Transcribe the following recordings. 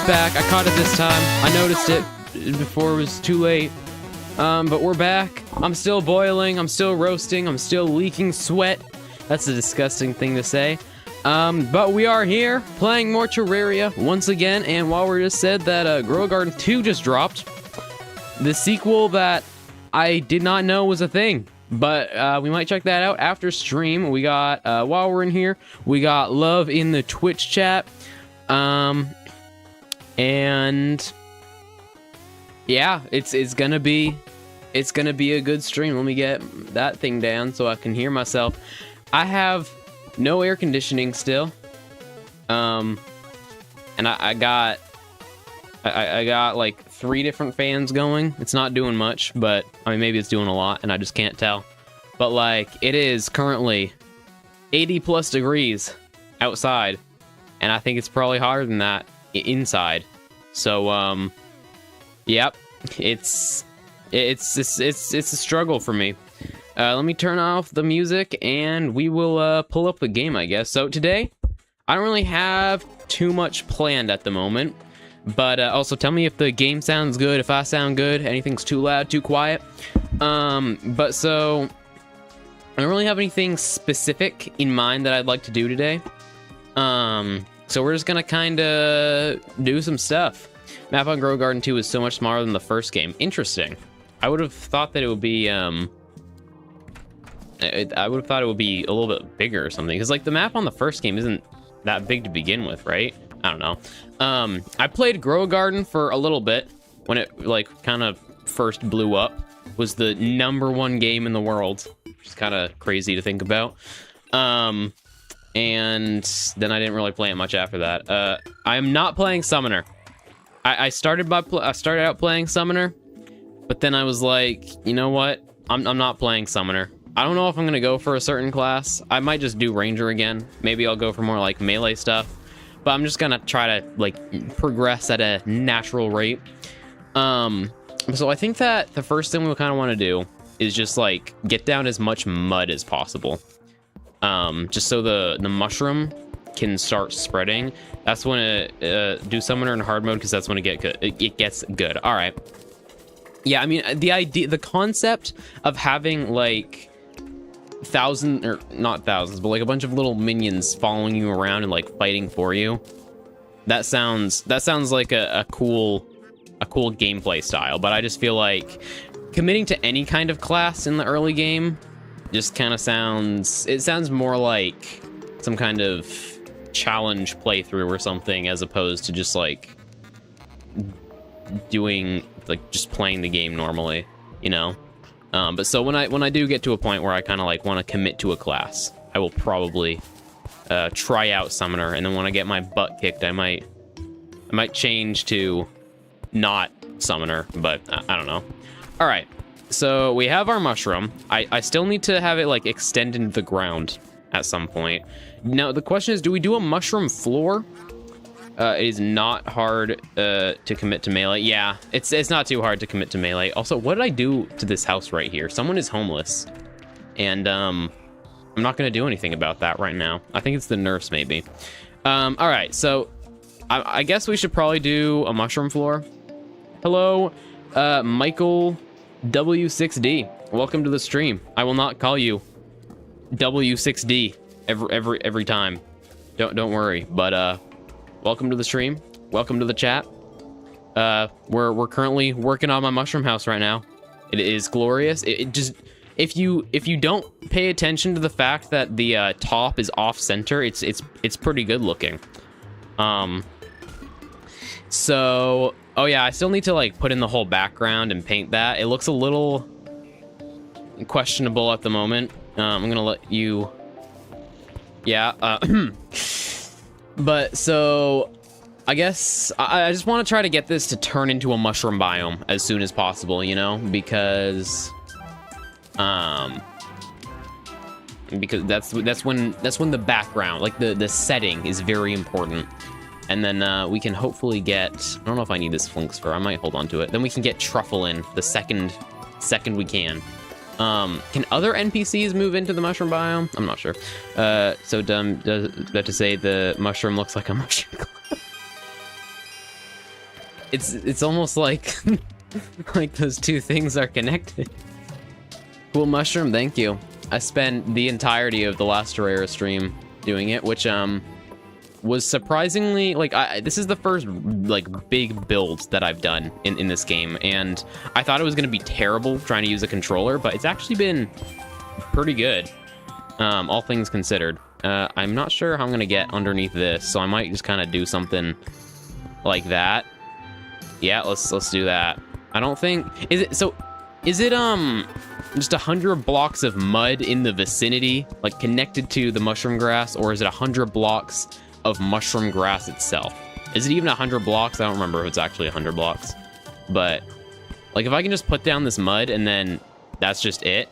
back. I caught it this time. I noticed it before it was too late. But we're back. I'm still boiling. I'm still roasting. I'm still leaking sweat. That's a disgusting thing to say. But we are here playing more Terraria once again. And while we just said that Grow Garden 2 just dropped, the sequel that I did not know was a thing. But we might check that out after stream. We got, while we're in here, we got love in the Twitch chat. And yeah, it's gonna be a good stream. Let me get that thing down so I can hear myself. I have no air conditioning still. And I got like 3 different fans going. It's not doing much, but I mean maybe it's doing a lot and I just can't tell. But like it is currently 80 plus degrees outside, and I think it's probably hotter than that inside. So yep, it's a struggle for me. Let me turn off the music and we will pull up the game, I guess. So today I don't really have too much planned at the moment, but also tell me if the game sounds good, if I sound good, anything's too loud, too quiet. But so I don't really have anything specific in mind that I'd like to do today. So we're just gonna kind of do some stuff. Map on Grow Garden 2 is so much smaller than the first game. Interesting. I would have thought that it would be, I would have thought it would be a little bit bigger or something. Because, like, the map on the first game isn't that big to begin with, right? I don't know. I played Grow Garden for a little bit when it, like, kind of first blew up. Was the #1 game in the world. Which is kind of crazy to think about. And then I didn't really play it much after that. I am not playing Summoner. I started out playing Summoner, but then I was like, you know what? I'm not playing Summoner. I don't know if I'm gonna go for a certain class. I might just do Ranger again. Maybe I'll go for more like melee stuff. But I'm just gonna try to like progress at a natural rate. So I think that the first thing we kind of want to do is just like get down as much mud as possible. Just so the mushroom can start spreading. That's when it do Summoner in hard mode, because that's when it gets good. All right. Yeah, I mean the concept of having like not thousands, but like a bunch of little minions following you around and like fighting for you. That sounds like a cool gameplay style. But I just feel like committing to any kind of class in the early game just kind of sounds more like some kind of challenge playthrough or something, as opposed to just like doing like just playing the game normally, you know. But so when I do get to a point where I kind of like want to commit to a class, I will probably try out Summoner, and then when I get my butt kicked, I might change to not Summoner, but I don't know. All right. So we have our mushroom. I still need to have it like extend into the ground at some point. Now the question is, do we do a mushroom floor? It is not hard to commit to melee. Yeah, it's not too hard to commit to melee. Also, what did I do to this house right here? Someone is homeless, and I'm not gonna do anything about that right now. I think it's the nurse maybe. All right, so I guess we should probably do a mushroom floor. Hello, Michael W6D. Welcome to the stream. I will not call you W6D every time. Don't worry. But welcome to the stream. Welcome to the chat. We're currently working on my mushroom house right now. It is glorious. It just, if you don't pay attention to the fact that the top is off center, it's pretty good looking. So, oh yeah, I still need to like put in the whole background and paint that. It looks a little questionable at the moment. I'm gonna let you, yeah. But so I guess I just want to try to get this to turn into a mushroom biome as soon as possible, you know, because that's when the background, like the setting, is very important. And then we can hopefully get, I don't know if I need this Flink's fur, I might hold on to it. Then we can get Truffle in the second we can. Can other NPCs move into the mushroom biome? I'm not sure. So dumb, does that to say the mushroom looks like a mushroom. it's almost like like those two things are connected. Cool mushroom, thank you. I spent the entirety of the last Terraria stream doing it, which was surprisingly, like, this is the first like big build that I've done in this game, and I thought it was gonna be terrible trying to use a controller, but it's actually been pretty good, all things considered. I'm not sure how I'm gonna get underneath this, so I might just kind of do something like that. Yeah, let's do that. I don't think is it just 100 blocks of mud in the vicinity, like connected to the mushroom grass, or is it 100 blocks of mushroom grass itself? Is it even 100 blocks? I don't remember if it's actually 100 blocks, but like if I can just put down this mud and then that's just it,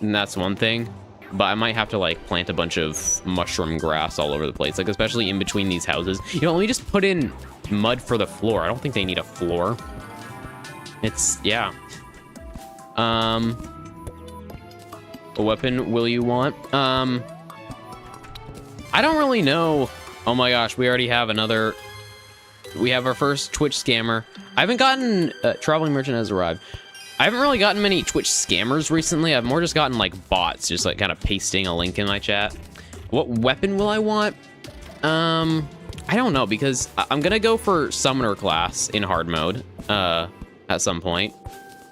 and that's one thing. But I might have to like plant a bunch of mushroom grass all over the place, like especially in between these houses. You know, let me just put in mud for the floor. I don't think they need a floor. It's, yeah. What weapon will you want? I don't really know. Oh my gosh, we already have another. We have our first Twitch scammer. I haven't gotten, traveling merchant has arrived. I haven't really gotten many Twitch scammers recently. I've more just gotten like bots, just like kind of pasting a link in my chat. What weapon will I want? I don't know, because I'm gonna go for summoner class in hard mode at some point,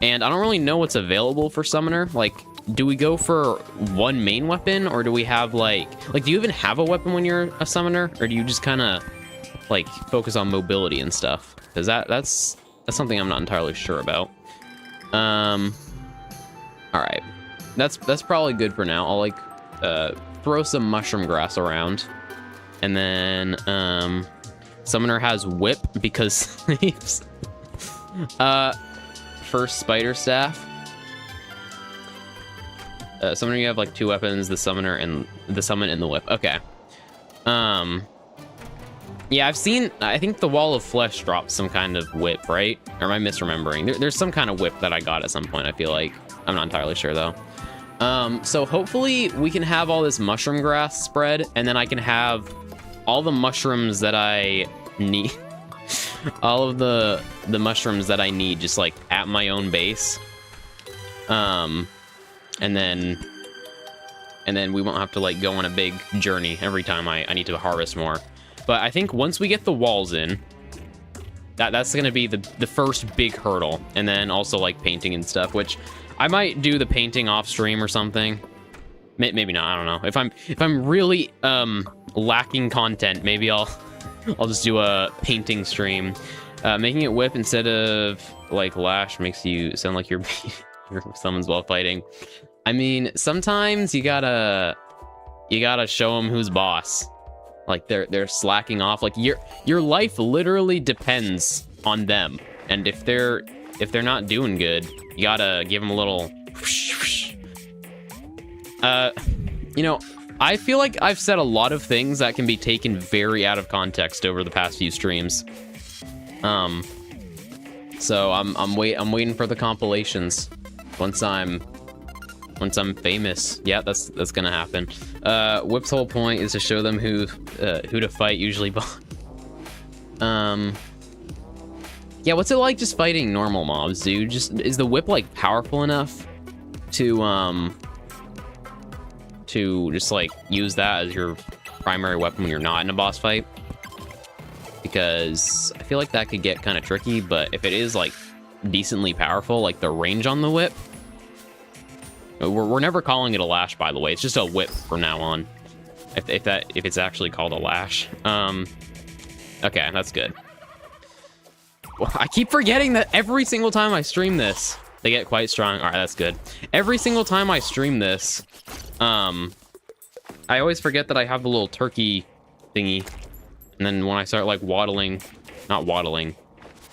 and I don't really know what's available for summoner. Like, do we go for one main weapon, or do we have like do you even have a weapon when you're a summoner, or do you just kind of like focus on mobility and stuff? Because that's something I'm not entirely sure about. All right, that's probably good for now. I'll like throw some mushroom grass around, and then summoner has whip because slaves. First spider staff. Summoner, you have like two weapons: the summoner and the summon and the whip. Okay. Yeah, I've seen, I think the wall of flesh drops some kind of whip, right? Or am I misremembering? There's some kind of whip that I got at some point, I feel like. I'm not entirely sure, though. So hopefully we can have all this mushroom grass spread, and then I can have all the mushrooms that I need. All of the mushrooms that I need just, like, at my own base. And then we won't have to, like, go on a big journey every time I need to harvest more. But I think once we get the walls in, that's going to be the first big hurdle. And then also like painting and stuff, which I might do the painting off stream or something. Maybe not, I don't know. If I'm really lacking content, maybe I'll just do a painting stream. Making it whip instead of like lash makes you sound like you're someone's while fighting. I mean, sometimes you gotta show them who's boss. Like they're slacking off. Like your life literally depends on them, and if they're not doing good, you gotta give them a little. You know, I feel like I've said a lot of things that can be taken very out of context over the past few streams. So I'm waiting for the compilations once I'm famous. Yeah, that's gonna happen. Whip's whole point is to show them who to fight, usually. Yeah, what's it like just fighting normal mobs, dude? Is the whip like powerful enough to just like use that as your primary weapon when you're not in a boss fight? Because I feel like that could get kind of tricky, but if it is like decently powerful, like the range on the whip. We're never calling it a lash, by the way. It's just a whip from now on. If it's actually called a lash. Okay, that's good. Well, I keep forgetting that every single time I stream this, they get quite strong. All right, that's good. Every single time I stream this, I always forget that I have the little turkey thingy, and then when I start like not waddling.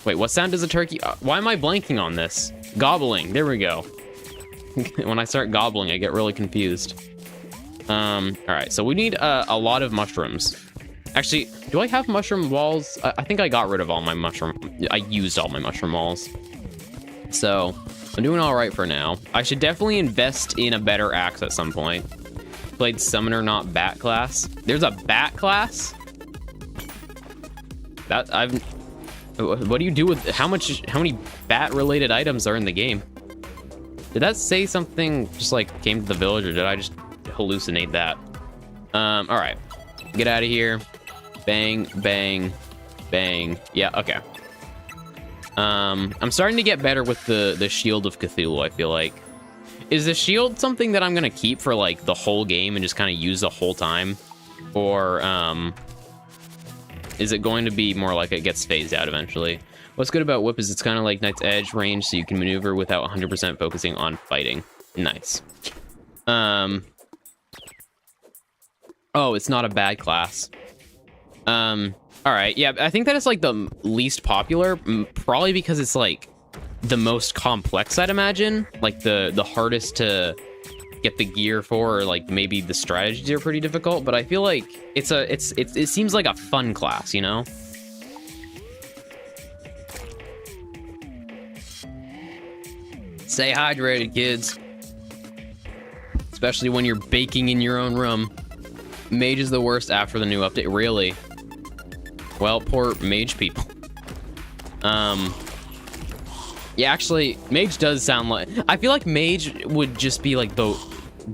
Wait, what sound does a turkey? Why am I blanking on this? Gobbling. There we go. When I start gobbling, I get really confused. All right, so we need a lot of mushrooms. Actually, do I have mushroom walls? I think I got rid of all my mushroom. I used all my mushroom walls. So I'm doing all right for now. I should definitely invest in a better axe at some point. Played summoner, not bat class. There's a bat class? What do you do with how many bat-related items are in the game? Did that say something just like came to the village, or did I just hallucinate that? All right, get out of here. Bang, bang, bang. Yeah, okay. I'm starting to get better with the Shield of Cthulhu, I feel like. Is the shield something that I'm gonna keep for like the whole game and just kind of use the whole time? Or is it going to be more like it gets phased out eventually? What's good about Whip is it's kind of like Knight's Edge range, so you can maneuver without 100% focusing on fighting. Nice. Oh, it's not a bad class. All right, yeah, I think that it's like the least popular, probably because it's like the most complex, I'd imagine. Like the hardest to get the gear for, or like maybe the strategies are pretty difficult. But I feel like it seems like a fun class, you know? Stay hydrated, kids. Especially when you're baking in your own room. Mage is the worst after the new update. Really? Well, poor mage people. Yeah, actually, mage does sound like... I feel like mage would just be like the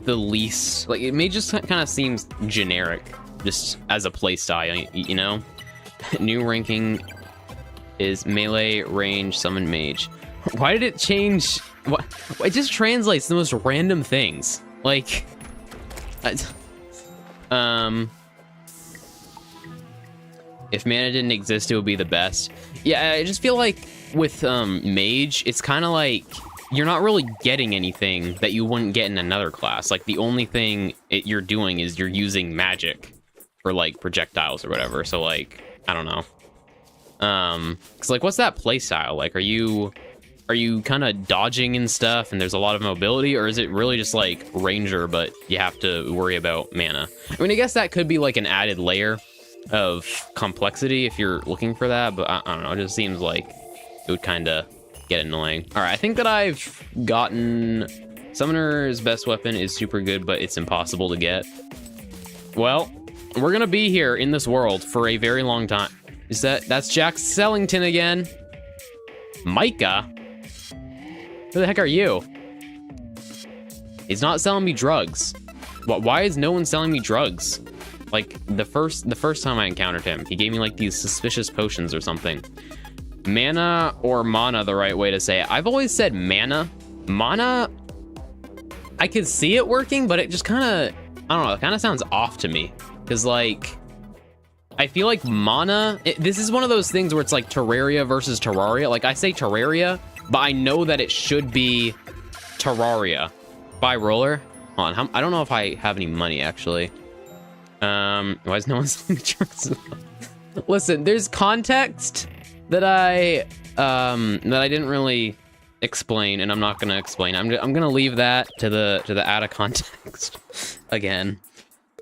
least... Like, mage just kind of seems generic, just as a playstyle, you know? New ranking is melee, range, summon, mage. Why did it change? What? It just translates the most random things. Like... If mana didn't exist, it would be the best. Yeah, I just feel like with mage, it's kind of like you're not really getting anything that you wouldn't get in another class. Like the only thing you're doing is you're using magic for like projectiles or whatever. So like, I don't know. Cause like, what's that play style? Like, are you kind of dodging and stuff and there's a lot of mobility, or is it really just like ranger, but you have to worry about mana? I mean, I guess that could be like an added layer of complexity if you're looking for that, but I don't know, it just seems like it would kind of get annoying. All right, I think that I've gotten... Summoner's best weapon is super good, but it's impossible to get. Well, we're gonna be here in this world for a very long time. That's Jack Sellington again. Micah? Who the heck are you? He's not selling me drugs. Why is no one selling me drugs? Like, the first time I encountered him, he gave me, like, these suspicious potions or something. Mana or mana, the right way to say it. I've always said mana. Mana, I could see it working, but it just kind of, I don't know, it kind of sounds off to me. Because, like, I feel like mana, this is one of those things where it's like Terraria versus Terraria. Like, I say Terraria, but I know that it should be Terraria. Buy roller? Hold on, I don't know if I have any money, actually. Why is no one selling me drugs? Listen, there's context that I didn't really explain, and I'm not gonna explain. I'm gonna leave that to the out of context again.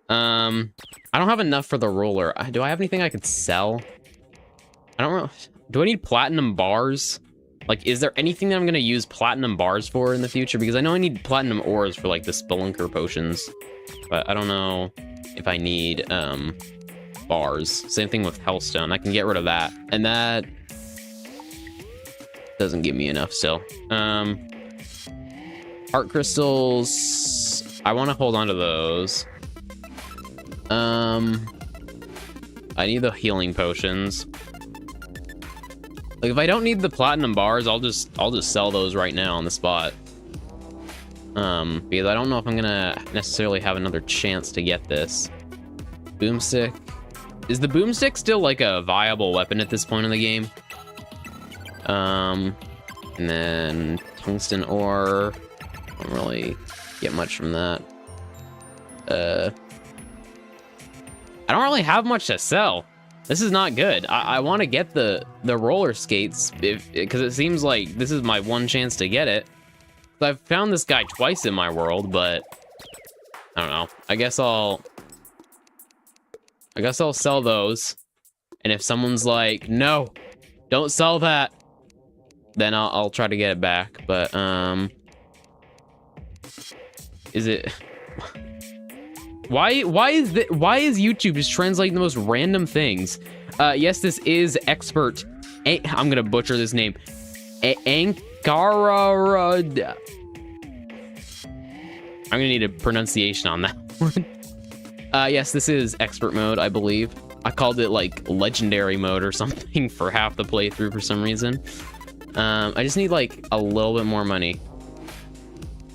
I don't have enough for the roller. Do I have anything I could sell? I don't know. Do I need platinum bars? Like, is there anything that I'm gonna use platinum bars for in the future? Because I know I need platinum ores for like the spelunker potions, but I don't know if I need bars. Same thing with Hellstone. I can get rid of that, and that doesn't give me enough still. Heart crystals, I want to hold on to those. I need the healing potions. Like, if I don't need the platinum bars, I'll just sell those right now on the spot. Because I don't know if I'm gonna necessarily have another chance to get this. Boomstick. Is the boomstick still like a viable weapon at this point in the game? And then tungsten ore. I don't really get much from that. I don't really have much to sell. This is not good. I want to get the roller skates because it seems like this is my one chance to get it. I've found this guy twice in my world, but I don't know. I guess I'll sell those. And if someone's like, no, don't sell that, then I'll try to get it back. But is it? Why is YouTube just translating the most random things? Yes, this is expert I'm gonna butcher this name. Ankara. I'm gonna need a pronunciation on that one. Yes, this is expert mode, I believe. I called it like legendary mode or something for half the playthrough for some reason. I just need like a little bit more money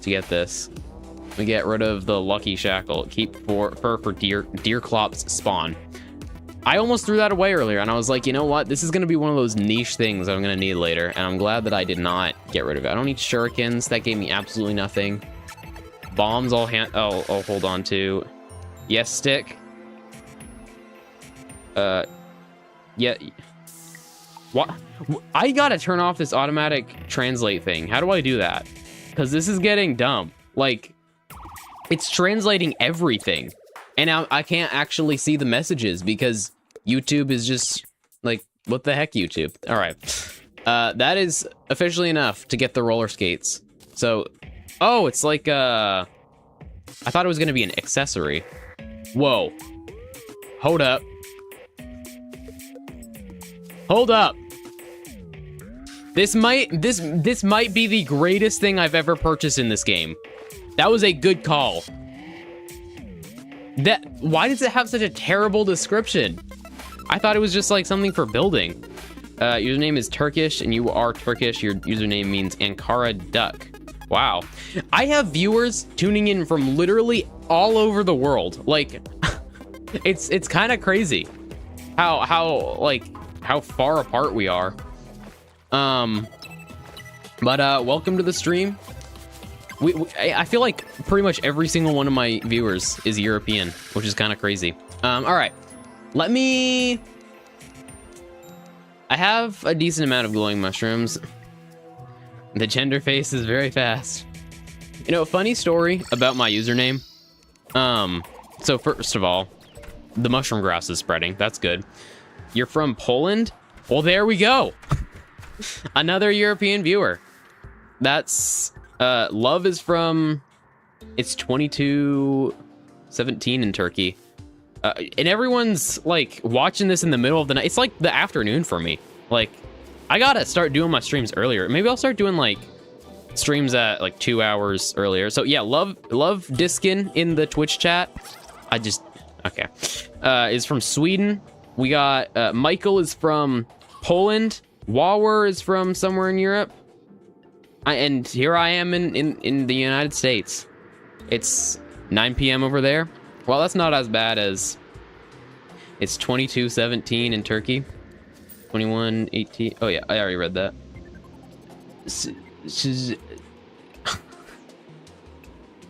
to get this. We get rid of the lucky shackle. Keep fur for deer clops spawn. I almost threw that away earlier, and I was like, you know what? This is gonna be one of those niche things that I'm gonna need later, and I'm glad that I did not get rid of it. I don't need shurikens. That gave me absolutely nothing. Bombs I'll hold on to. Yes, stick. Yeah. What? I gotta turn off this automatic translate thing. How do I do that? Because this is getting dumb. Like, it's translating everything. And now I can't actually see the messages because YouTube is just like, what the heck, YouTube? All right. That is officially enough to get the roller skates. So, oh, it's like, I thought it was gonna be an accessory. Whoa. Hold up. Hold up. This might be the greatest thing I've ever purchased in this game. That was a good call. Why does it have such a terrible description? I thought it was just like something for building. Username is Turkish and you are Turkish. Your username means Ankara Duck. Wow. I have viewers tuning in from literally all over the world. Like, it's kind of crazy how far apart we are. Welcome to the stream. I feel like pretty much every single one of my viewers is European, which is kind of crazy. All right, I have a decent amount of glowing mushrooms. The gender face is very fast. You know, funny story about my username. So first of all, the mushroom grass is spreading. That's good. You're from Poland? Well, there we go. Another European viewer. That's Love is from, it's 22:17 in Turkey. And everyone's like watching this in the middle of the night. It's like the afternoon for me. Like, I gotta start doing my streams earlier. Maybe I'll start doing like streams at like 2 hours earlier. So yeah, love Diskin in the Twitch chat. Okay. Is from Sweden. We got Michael is from Poland. Wawer is from somewhere in Europe. And here I am in the United States. It's 9 p.m. over there. Well, that's not as bad as it's 22:17 in Turkey. 21:18. Oh yeah, I already read that.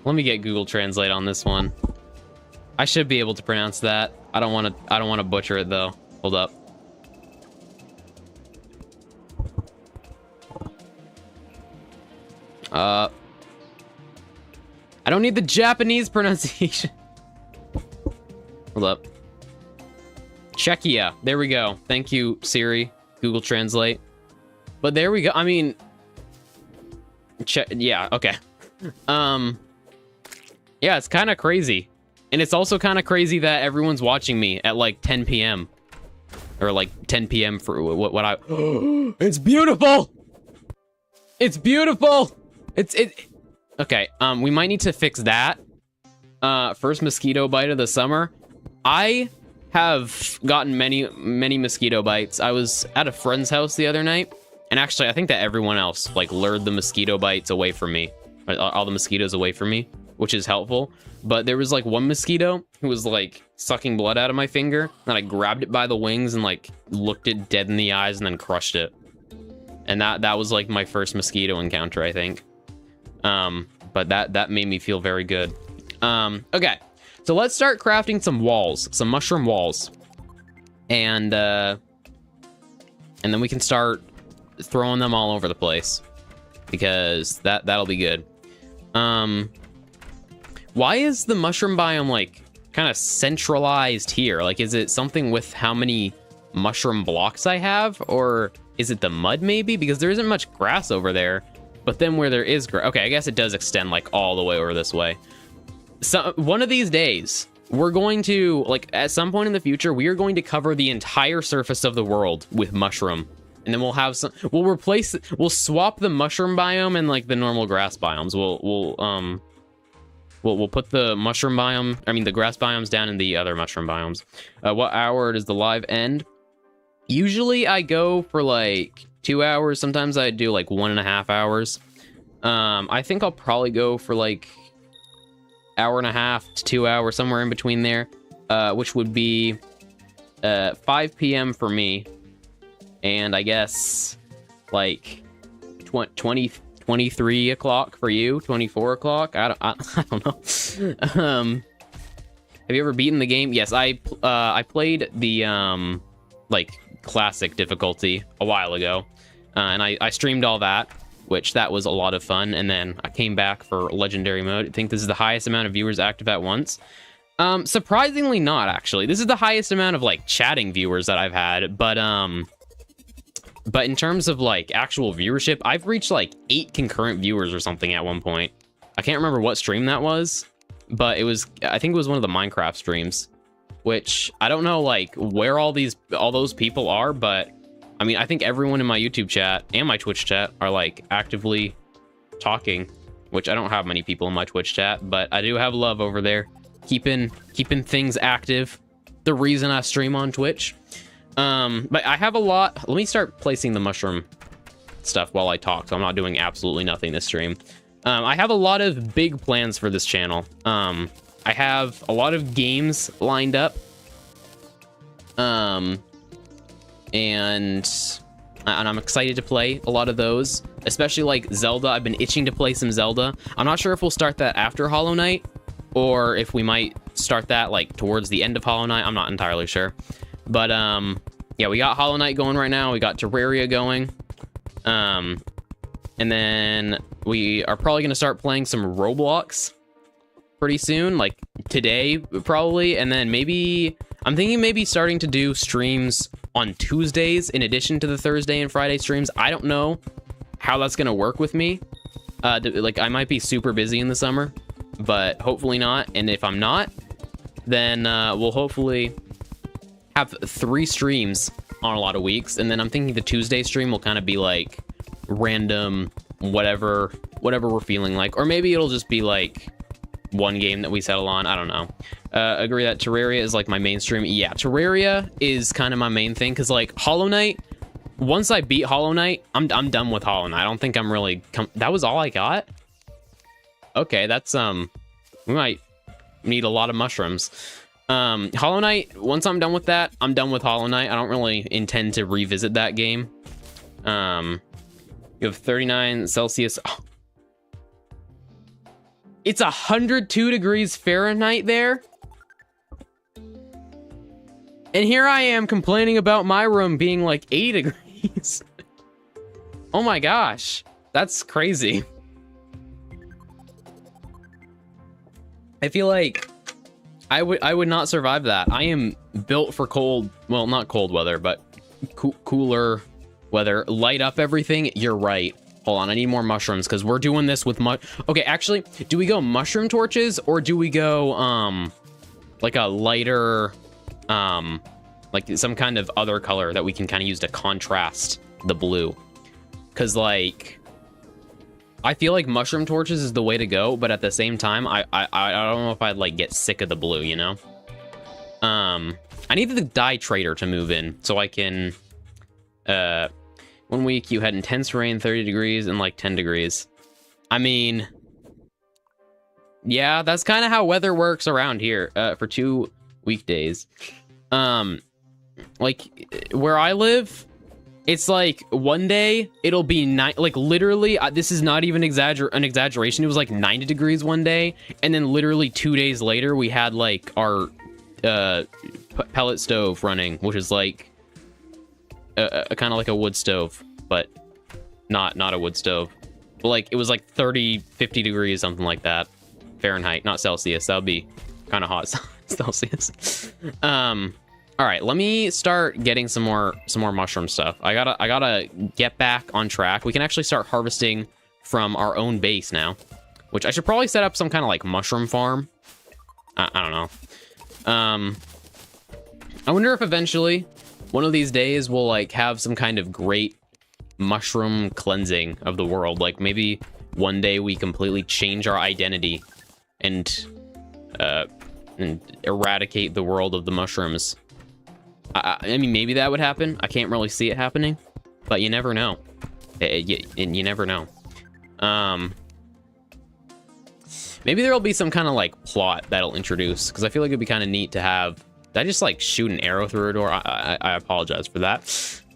Let me get Google Translate on this one. I should be able to pronounce that. I don't want to butcher it though. Hold up. I don't need the Japanese pronunciation. Hold up. Czechia. There we go. Thank you, Siri. Google Translate. But there we go. I mean, yeah, okay. Yeah, it's kind of crazy. And it's also kind of crazy that everyone's watching me at like 10 p.m. Or like 10 p.m. for what I... It's beautiful! It's beautiful! Okay, we might need to fix that. First mosquito bite of the summer. I have gotten many mosquito bites. I was at a friend's house the other night, and actually I think that everyone else like lured the mosquito bites away from me. All the mosquitoes away from me, which is helpful. But there was like one mosquito who was like sucking blood out of my finger, and I grabbed it by the wings and like looked it dead in the eyes and then crushed it. And that was like my first mosquito encounter, I think. But that made me feel very good. Okay, so let's start crafting some walls, some mushroom walls, and then we can start throwing them all over the place because that'll be good. Why is the mushroom biome like kind of centralized here? Like, is it something with how many mushroom blocks I have, or is it the mud maybe? Because there isn't much grass over there. But then where there is grass, okay, I guess it does extend like all the way over this way. So one of these days, we're going to, like, at some point in the future, we are going to cover the entire surface of the world with mushroom And then we'll have some, we'll swap the mushroom biome and like the normal grass biomes. We'll put the mushroom biome, the grass biomes down in the other mushroom biomes. What hour does the live end? Usually I go for like 2 hours. Sometimes I do like 1.5 hours. I think I'll probably go for like 1.5 to 2 hours, somewhere in between there, which would be 5 p.m. for me. And I guess like 23 o'clock for you, 24 o'clock. I don't know. Have you ever beaten the game? Yes, I played the like classic difficulty a while ago, and I streamed all that, which that was a lot of fun. And then I came back for legendary mode. I think this is the highest amount of viewers active at once. Surprisingly not, actually. This is the highest amount of like chatting viewers that I've had, but in terms of like actual viewership, I've reached like 8 concurrent viewers or something at one point. I can't remember what stream that was, but I think it was one of the Minecraft streams, which I don't know like where all those people are, but I think everyone in my YouTube chat and my Twitch chat are like actively talking, which I don't have many people in my Twitch chat, but I do have love over there, keeping things active. The reason I stream on Twitch. But I have a lot. Let me start placing the mushroom stuff while I talk, so I'm not doing absolutely nothing this stream. I have a lot of big plans for this channel. I have a lot of games lined up. And I'm excited to play a lot of those, especially like Zelda. I've been itching to play some Zelda. I'm not sure if we'll start that after Hollow Knight, or if we might start that like towards the end of Hollow Knight. I'm not entirely sure. But, yeah, we got Hollow Knight going right now. We got Terraria going. And then we are probably going to start playing some Roblox pretty soon, like today, probably. And then I'm thinking maybe starting to do streams on Tuesdays in addition to the Thursday and Friday streams. I don't know how that's going to work with me. Like, I might be super busy in the summer, but hopefully not. And if I'm not, then we'll hopefully have 3 streams on a lot of weeks, and then I'm thinking the Tuesday stream will kind of be like random, whatever we're feeling like, or maybe it'll just be like one game that we settle on. I don't know. Agree that Terraria is like my mainstream. Yeah, Terraria is kind of my main thing, because like Hollow Knight, once I beat Hollow Knight, I'm done with Hollow Knight. I don't think I'm really that was all I got. Okay, that's we might need a lot of mushrooms. Hollow Knight, once I'm done with that, I'm done with Hollow Knight. I don't really intend to revisit that game. You have 39 Celsius. Oh. It's 102 degrees Fahrenheit there. And here I am complaining about my room being like 80 degrees. Oh my gosh. That's crazy. I feel like I would not survive that. I am built for cold, well, not cold weather, but cooler weather. Light up everything. You're right. Hold on, I need more mushrooms, because we're doing this with okay, actually, do we go mushroom torches, or do we go like a lighter like some kind of other color that we can kind of use to contrast the blue? Because like, I feel like mushroom torches is the way to go, but at the same time, I don't know if I'd like get sick of the blue, you know? I need the dye trader to move in so I can 1 week you had intense rain, 30 degrees and like 10 degrees. I mean, yeah, that's kind of how weather works around here for 2 weekdays. Like where I live, it's like one day it'll be like literally this is not even an exaggeration, it was like 90 degrees one day, and then literally 2 days later we had like our pellet stove running, which is like a kind of like a wood stove, but not a wood stove, but like it was like 50 degrees, something like that, Fahrenheit, not Celsius. That would be kind of hot. Celsius. All right, let me start getting some more mushroom stuff. I gotta get back on track. We can actually start harvesting from our own base now, which I should probably set up some kind of like mushroom farm. I don't know. I wonder if eventually one of these days we'll like have some kind of great mushroom cleansing of the world. Like maybe one day we completely change our identity and eradicate the world of the mushrooms. I mean, maybe that would happen. I can't really see it happening, but you never know. You never know. Maybe there'll be some kind of like plot that'll introduce, because I feel like it'd be kind of neat to have. Did I just like shoot an arrow through a door? I apologize for that.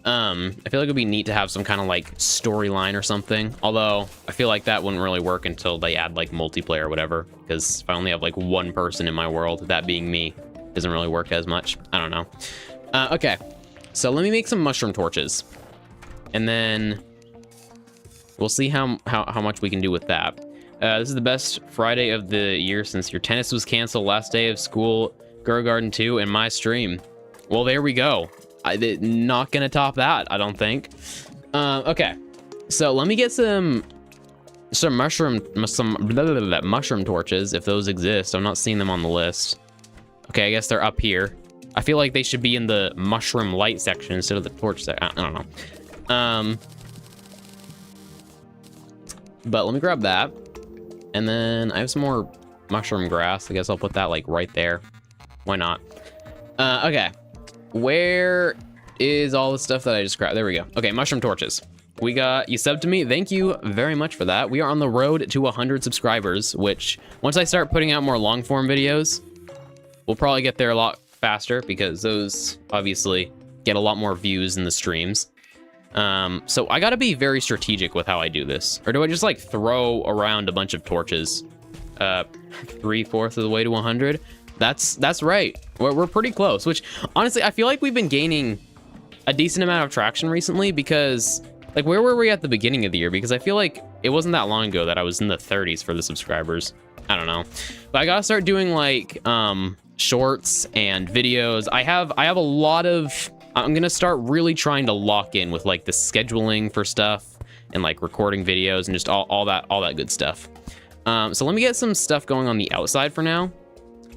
I feel like it'd be neat to have some kind of like storyline or something. Although I feel like that wouldn't really work until they add like multiplayer or whatever. Because if I only have like one person in my world, that being me, doesn't really work as much. I don't know. Okay, so let me make some mushroom torches, and then we'll see how much we can do with that. This is the best Friday of the year since your tennis was canceled, last day of school, Grow Garden 2, and my stream. Well, there we go. Not gonna top that, I don't think. Okay, so let me get some mushroom torches, if those exist. I'm not seeing them on the list. Okay, I guess they're up here. I feel like they should be in the mushroom light section instead of the torch section. I don't know. But let me grab that. And then I have some more mushroom grass. I guess I'll put that like right there. Why not? Okay. Where is all the stuff that I just grabbed? There we go. Okay, mushroom torches. We got, you subbed to me. Thank you very much for that. We are on the road to 100 subscribers, which once I start putting out more long form videos, we'll probably get there a lot faster, because those obviously get a lot more views in the streams. So I gotta be very strategic with how I do this. Or do I just like throw around a bunch of torches? 3/4 of the way to 100? That's right. We're pretty close, which honestly, I feel like we've been gaining a decent amount of traction recently, because like, where were we at the beginning of the year? Because I feel like it wasn't that long ago that I was in the 30s for the subscribers. I don't know, but I gotta start doing like, shorts and videos. I have a lot of, I'm gonna start really trying to lock in with like the scheduling for stuff and like recording videos and just all that good stuff. So let me get some stuff going on the outside for now,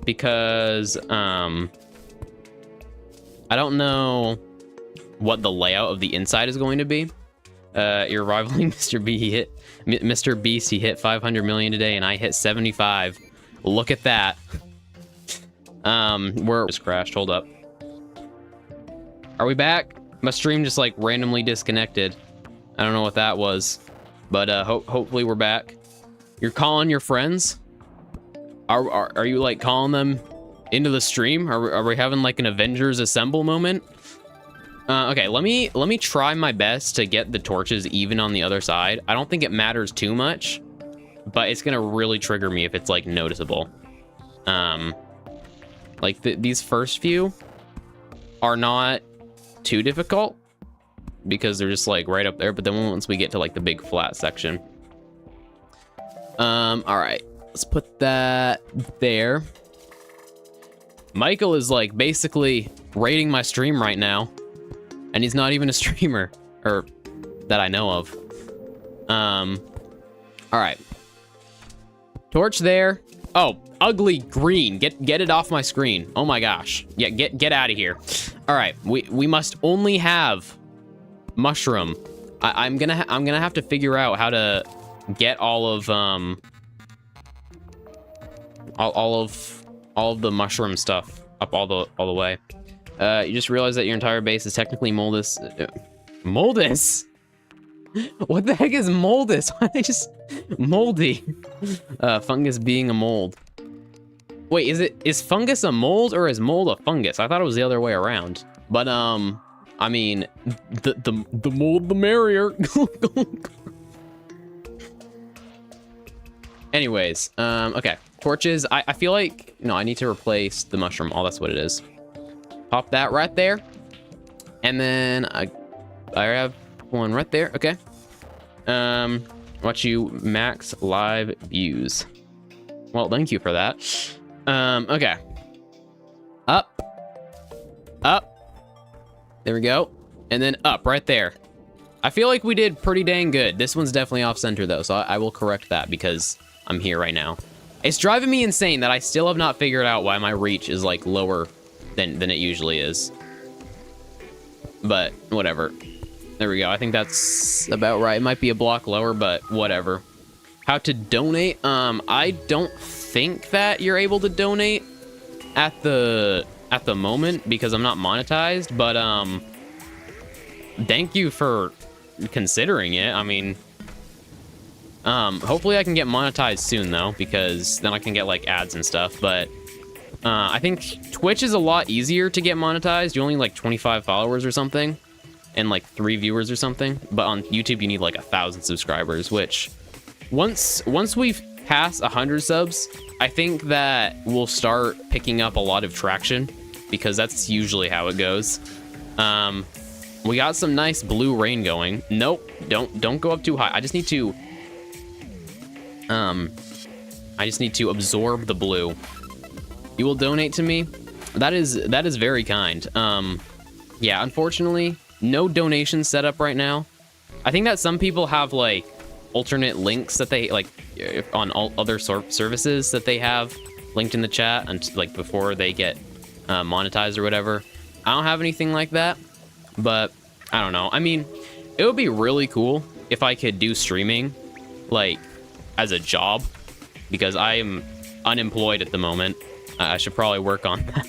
because I don't know what the layout of the inside is going to be. You're rivaling Mr. Mr. Beast. He hit 500 million today, and I hit 75. Look at that. We're just crashed. Hold up. Are we back? My stream just like randomly disconnected. I don't know what that was, but hopefully we're back. You're calling your friends? Are you like calling them into the stream? Are we having like an Avengers Assemble moment? Okay, let me try my best to get the torches even on the other side. I don't think it matters too much, but it's gonna really trigger me if it's like noticeable. Like these first few are not too difficult because they're just like right up there, but then once we get to like the big flat section. All right, let's put that there. Michael is like basically rating my stream right now, and he's not even a streamer, or that I know of. All right, torch there. Oh, ugly green. Get it off my screen. Oh my gosh. Yeah, get out of here. All right, we must only have mushroom. I'm gonna have to figure out how to get all of the mushroom stuff up all the way. You just realized that your entire base is technically moldus. Moldus? What the heck is moldus? Why are they just moldy? Fungus being a mold. Wait, is fungus a mold or is mold a fungus? I thought it was the other way around. But I mean, the mold the merrier. Anyways, okay, torches. I feel like I need to replace the mushroom. Oh, that's what it is. Pop that right there, and then I have one right there. Okay. Watch you max live views. Well, thank you for that. Okay. Up. There we go. And then up right there. I feel like we did pretty dang good. This one's definitely off center though, so I will correct that because I'm here right now. It's driving me insane that I still have not figured out why my reach is like lower than it usually is. but whatever. There we go. I think that's about right. It might be a block lower, but whatever. How to donate? I don't think that you're able to donate at the moment because I'm not monetized, but thank you for considering it. I mean, hopefully I can get monetized soon though, because then I can get like ads and stuff. But I think Twitch is a lot easier to get monetized. You only need like 25 followers or something, and like 3 viewers or something. But on YouTube you need like 1,000 subscribers, which once we've passed 100 subs, I think that we'll start picking up a lot of traction, because that's usually how it goes. We got some nice blue rain going. Nope, don't go up too high. I just need to absorb the blue. You will donate to me? That is very kind. Yeah, unfortunately, no donation set up right now. I think that some people have like alternate links that they like on all other services that they have linked in the chat, and like before they get monetized or whatever. I don't have anything like that, but I don't know. I mean, it would be really cool if I could do streaming like as a job, because I am unemployed at the moment. I should probably work on that.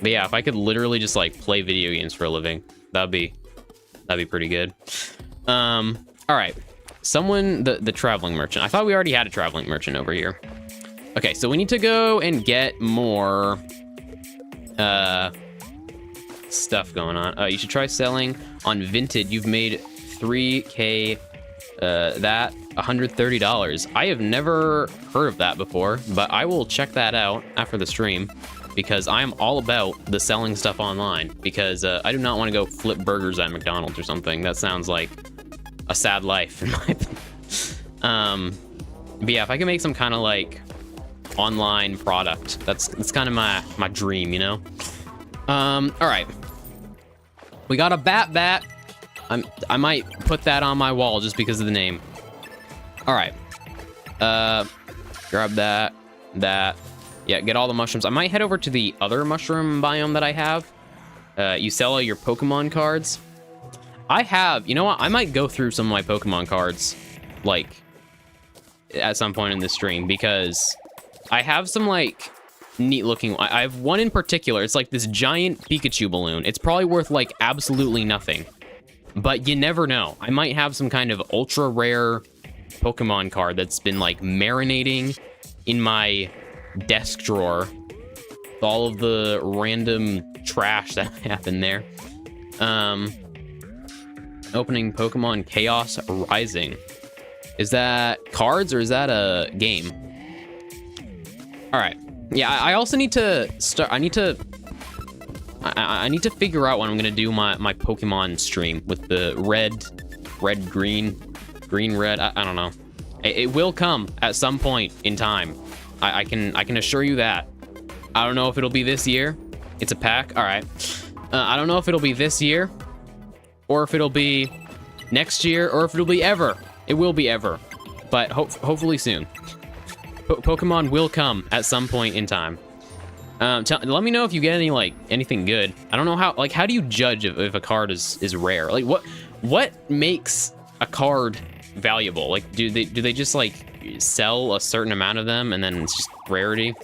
But yeah, if I could literally just like play video games for a living, that'd be pretty good. All right, someone, the traveling merchant. I thought we already had a traveling merchant over here. Okay, so we need to go and get more stuff going on. You should try selling on Vinted. You've made 3K, that $130. I have never heard of that before, but I will check that out after the stream, because I am all about the selling stuff online, because I do not want to go flip burgers at McDonald's or something. That sounds like a sad life in my opinion. But yeah, if I can make some kind of like online product, that's kind of my dream, you know. All right, we got a bat. I might put that on my wall just because of the name. All right, grab that. Yeah, get all the mushrooms. I might head over to the other mushroom biome that I have. You sell all your Pokemon cards. I have, you know what? I might go through some of my Pokemon cards, like, at some point in this stream, because I have some, like, neat-looking... I have one in particular. It's like this giant Pikachu balloon. It's probably worth, like, absolutely nothing. But you never know. I might have some kind of ultra-rare Pokemon card that's been, like, marinating in my desk drawer with all of the random trash that I have in there. Opening Pokemon Chaos Rising. Is that cards or is that a game? All right. Yeah, I also need to start. I need to figure out when I'm gonna do my Pokemon stream with the red, green, red. I don't know. It will come at some point in time. I can assure you that. I don't know if it'll be this year. It's a pack. All right. I don't know if it'll be this year, or if it'll be next year, or if it'll be ever. It will be ever, but hopefully soon. Pokemon will come at some point in time. Let me know if you get anything good. I don't know how do you judge if a card is rare? Like what makes a card valuable? Like do they just like sell a certain amount of them and then it's just rarity?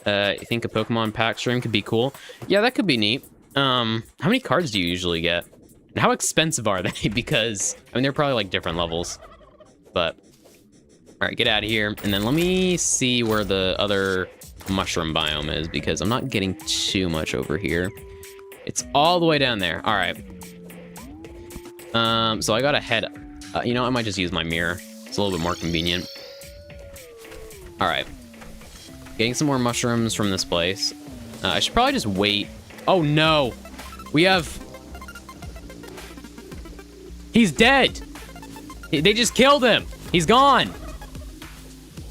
You think a Pokemon pack stream could be cool? Yeah, that could be neat. How many cards do you usually get? And how expensive are they? Because, I mean, they're probably like different levels, but all right, get out of here. And then let me see where the other mushroom biome is, because I'm not getting too much over here. It's all the way down there. All right. So I gotta head, you know, I might just use my mirror. It's a little bit more convenient. All right. Getting some more mushrooms from this place. I should probably just wait. Oh no, we have... He's dead. They just killed him. He's gone.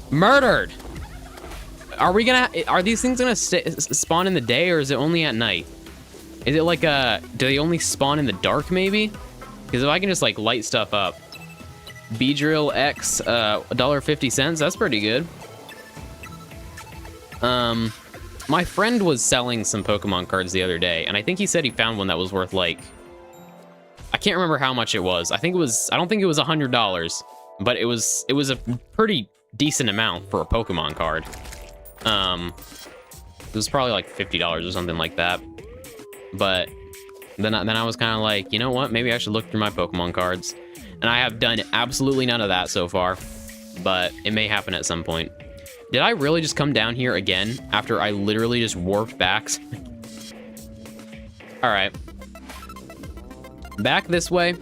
Murdered. Are these things gonna spawn in the day, or is it only at night? Is it like do they only spawn in the dark maybe? Because if I can just like light stuff up. Beedrill X, $1.50, that's pretty good. My friend was selling some Pokemon cards the other day, and I think he said he found one that was worth, like... I can't remember how much it was. I don't think it was $100, but it was a pretty decent amount for a Pokemon card. It was probably like $50 or something like that. But then I was kind of like, you know what? Maybe I should look through my Pokemon cards. And I have done absolutely none of that so far, but it may happen at some point. Did I really just come down here again after I literally just warped back? All right. Back this way.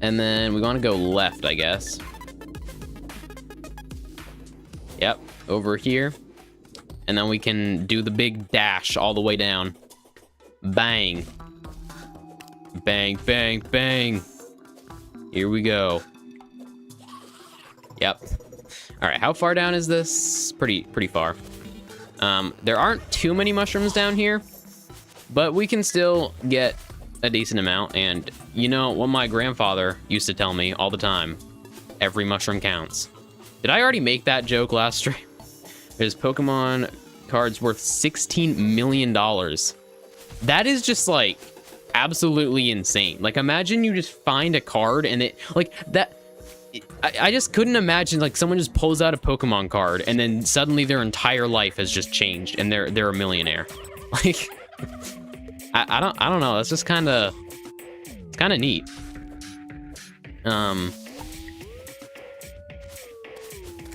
And then we want to go left, I guess. Yep, over here. And then we can do the big dash all the way down. Bang. Bang, bang, bang. Here we go. Yep. All right, how far down is this? Pretty far. There aren't too many mushrooms down here, but we can still get a decent amount. And you know what my grandfather used to tell me all the time? Every mushroom counts. Did I already make that joke last stream? There's Pokemon cards worth $16 million. That is just like absolutely insane. Like, imagine you just find a card and it like that. I just couldn't imagine like someone just pulls out a Pokemon card and then suddenly their entire life has just changed and they're a millionaire. Like, I don't know. That's just kind of neat.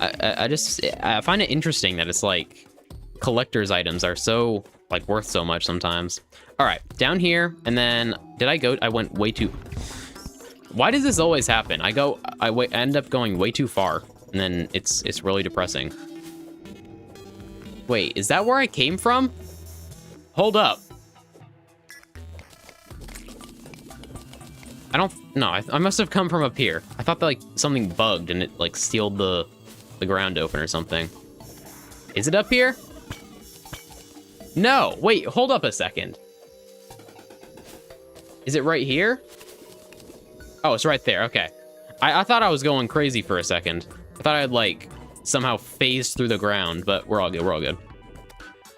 I find it interesting that it's like collector's items are so like worth so much sometimes. All right, down here, and then I went way too. Why does this always happen? I end up going way too far, and then it's really depressing. Wait, is that where I came from? Hold up. I must have come from up here. I thought that like something bugged and it like sealed the ground open or something. Is it up here? No, wait, hold up a second. Is it right here? Oh, it's right there, okay. I thought I was going crazy for a second. I thought I'd like somehow phased through the ground, but we're all good, we're all good.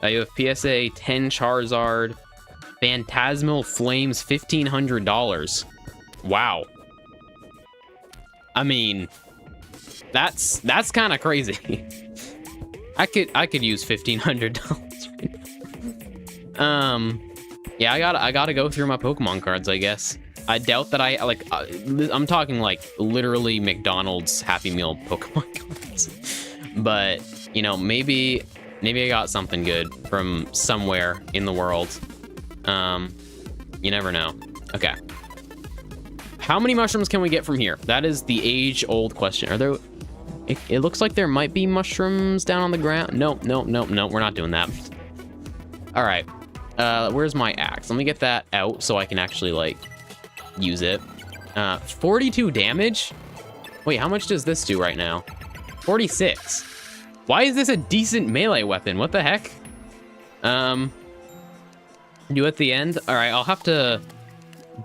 You have PSA 10 Charizard, Phantasmal Flames, $1,500. Wow. I mean, that's kind of crazy. I could use $1,500 right now. Yeah, I gotta go through my Pokemon cards, I guess. I doubt that I'm talking like literally McDonald's Happy Meal Pokemon cards. But, you know, maybe I got something good from somewhere in the world. You never know. Okay. How many mushrooms can we get from here? That is the age-old question. Are there... It looks like there might be mushrooms down on the ground. Nope, we're not doing that. All right. Where's my axe? Let me get that out so I can actually, like, use it. 42 damage? Wait, how much does this do right now? 46. Why is this a decent melee weapon? What the heck? Do at the end? All right, I'll have to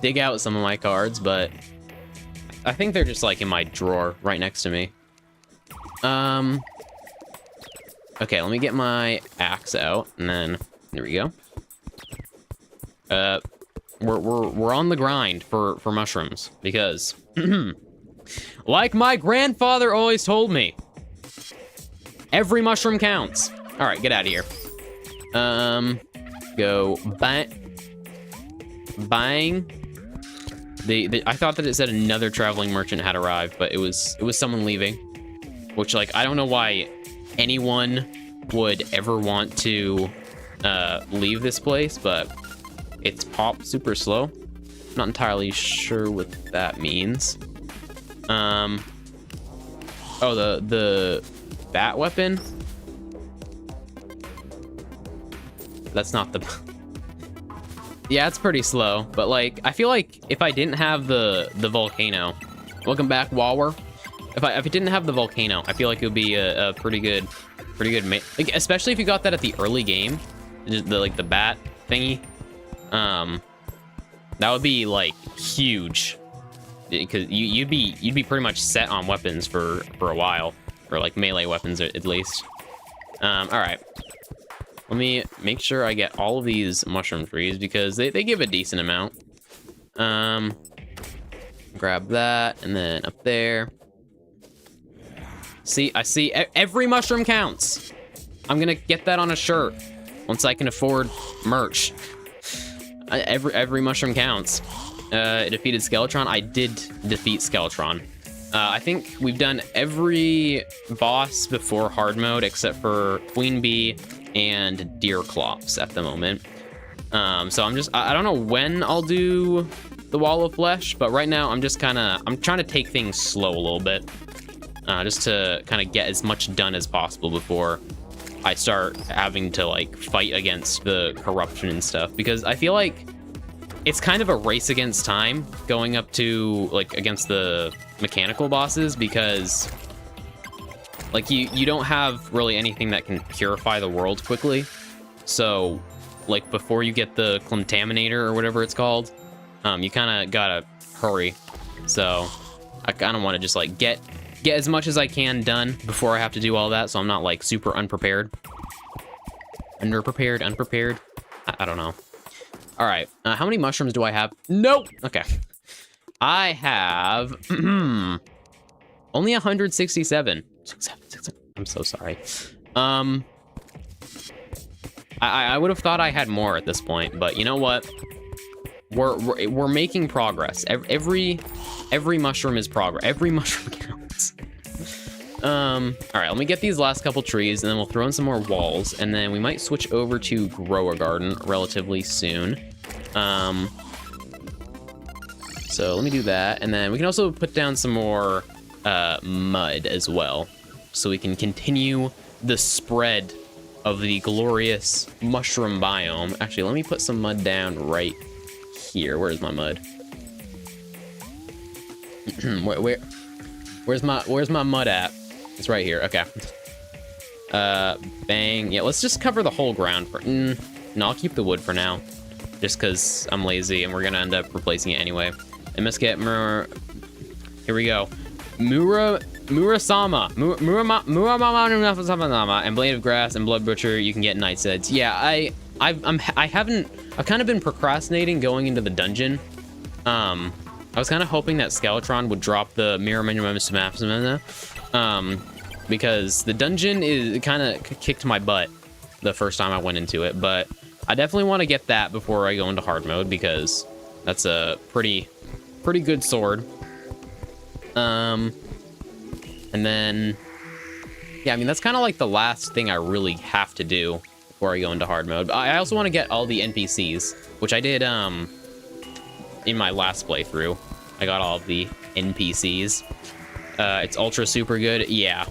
dig out some of my cards, but I think they're just, like, in my drawer right next to me. Okay, let me get my axe out, and then there we go. We're on the grind for mushrooms because, like my grandfather always told me, every mushroom counts. All right, get out of here. Go bang. I thought that it said another traveling merchant had arrived, but it was someone leaving. Which, like, I don't know why anyone would ever want to leave this place, but it's popped super slow. Not entirely sure what that means. Oh, the bat weapon? That's not the... Yeah, it's pretty slow, but, like, I feel like if I didn't have the volcano... Welcome back, Wawer. If it didn't have the volcano, I feel like it would be a pretty good like, especially if you got that at the early game, just the bat thingy. That would be like huge, because you'd be pretty much set on weapons for a while, or like melee weapons at least. All right, Let me make sure I get all of these mushroom trees because they give a decent amount. Grab that, and then up there. See, I see every mushroom counts. I'm gonna get that on a shirt once I can afford merch. Every mushroom counts. It defeated Skeletron. I did defeat Skeletron. I think we've done every boss before hard mode except for Queen Bee and Deer Clops at the moment. So I don't know when I'll do the Wall of Flesh, but right now I'm trying to take things slow a little bit. Just to kind of get as much done as possible before I start having to like fight against the corruption and stuff, because I feel like it's kind of a race against time going up to like against the mechanical bosses, because like you don't have really anything that can purify the world quickly. So like before you get the Contaminator or whatever it's called, you kind of gotta hurry. So I kind of want to just like get as much as I can done before I have to do all that, so I'm not like super unprepared. Unprepared. I don't know. All right, how many mushrooms do I have? Nope. Okay, I have only 167. I'm so sorry. I would have thought I had more at this point, but you know what? We're making progress. Every mushroom is progress. Every mushroom counts. All right, let me get these last couple trees, and then we'll throw in some more walls, and then we might switch over to grow a garden relatively soon. So let me do that, and then we can also put down some more mud as well, so we can continue the spread of the glorious mushroom biome. Actually, let me put some mud down right here. Where's my mud? Where's my mud at? It's right here. Okay. Bang. Yeah, let's just cover the whole ground for. No, I'll keep the wood for now, just because I'm lazy and we're gonna end up replacing it anyway. And let's get Here we go. Murasama, and Blade of Grass and Blood Butcher. You can get Knight's Heads. Yeah, I've kind of been procrastinating going into the dungeon. I was kind of hoping that Skeletron would drop the because the dungeon kind of kicked my butt the first time I went into it, but I definitely want to get that before I go into hard mode, because that's a pretty good sword. And then, yeah, I mean, that's kind of like the last thing I really have to do before I go into hard mode. But I also want to get all the NPCs, which I did in my last playthrough. I got all of the NPCs. It's ultra super good. Yeah.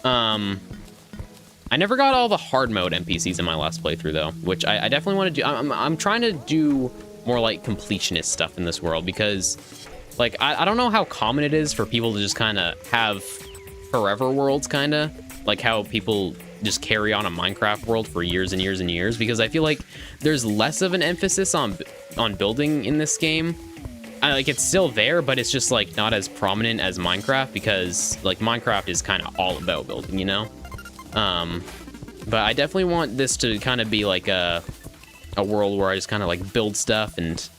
I never got all the hard mode NPCs in my last playthrough though, which I definitely want to do. I'm trying to do more like completionist stuff in this world, because like I don't know how common it is for people to just kind of have forever worlds, kind of like how people just carry on a Minecraft world for years and years and years, because I feel like there's less of an emphasis on building in this game. Like it's still there, but it's just like not as prominent as Minecraft, because like Minecraft is kind of all about building, you know. But I definitely want this to kind of be like a world where I just kind of like build stuff and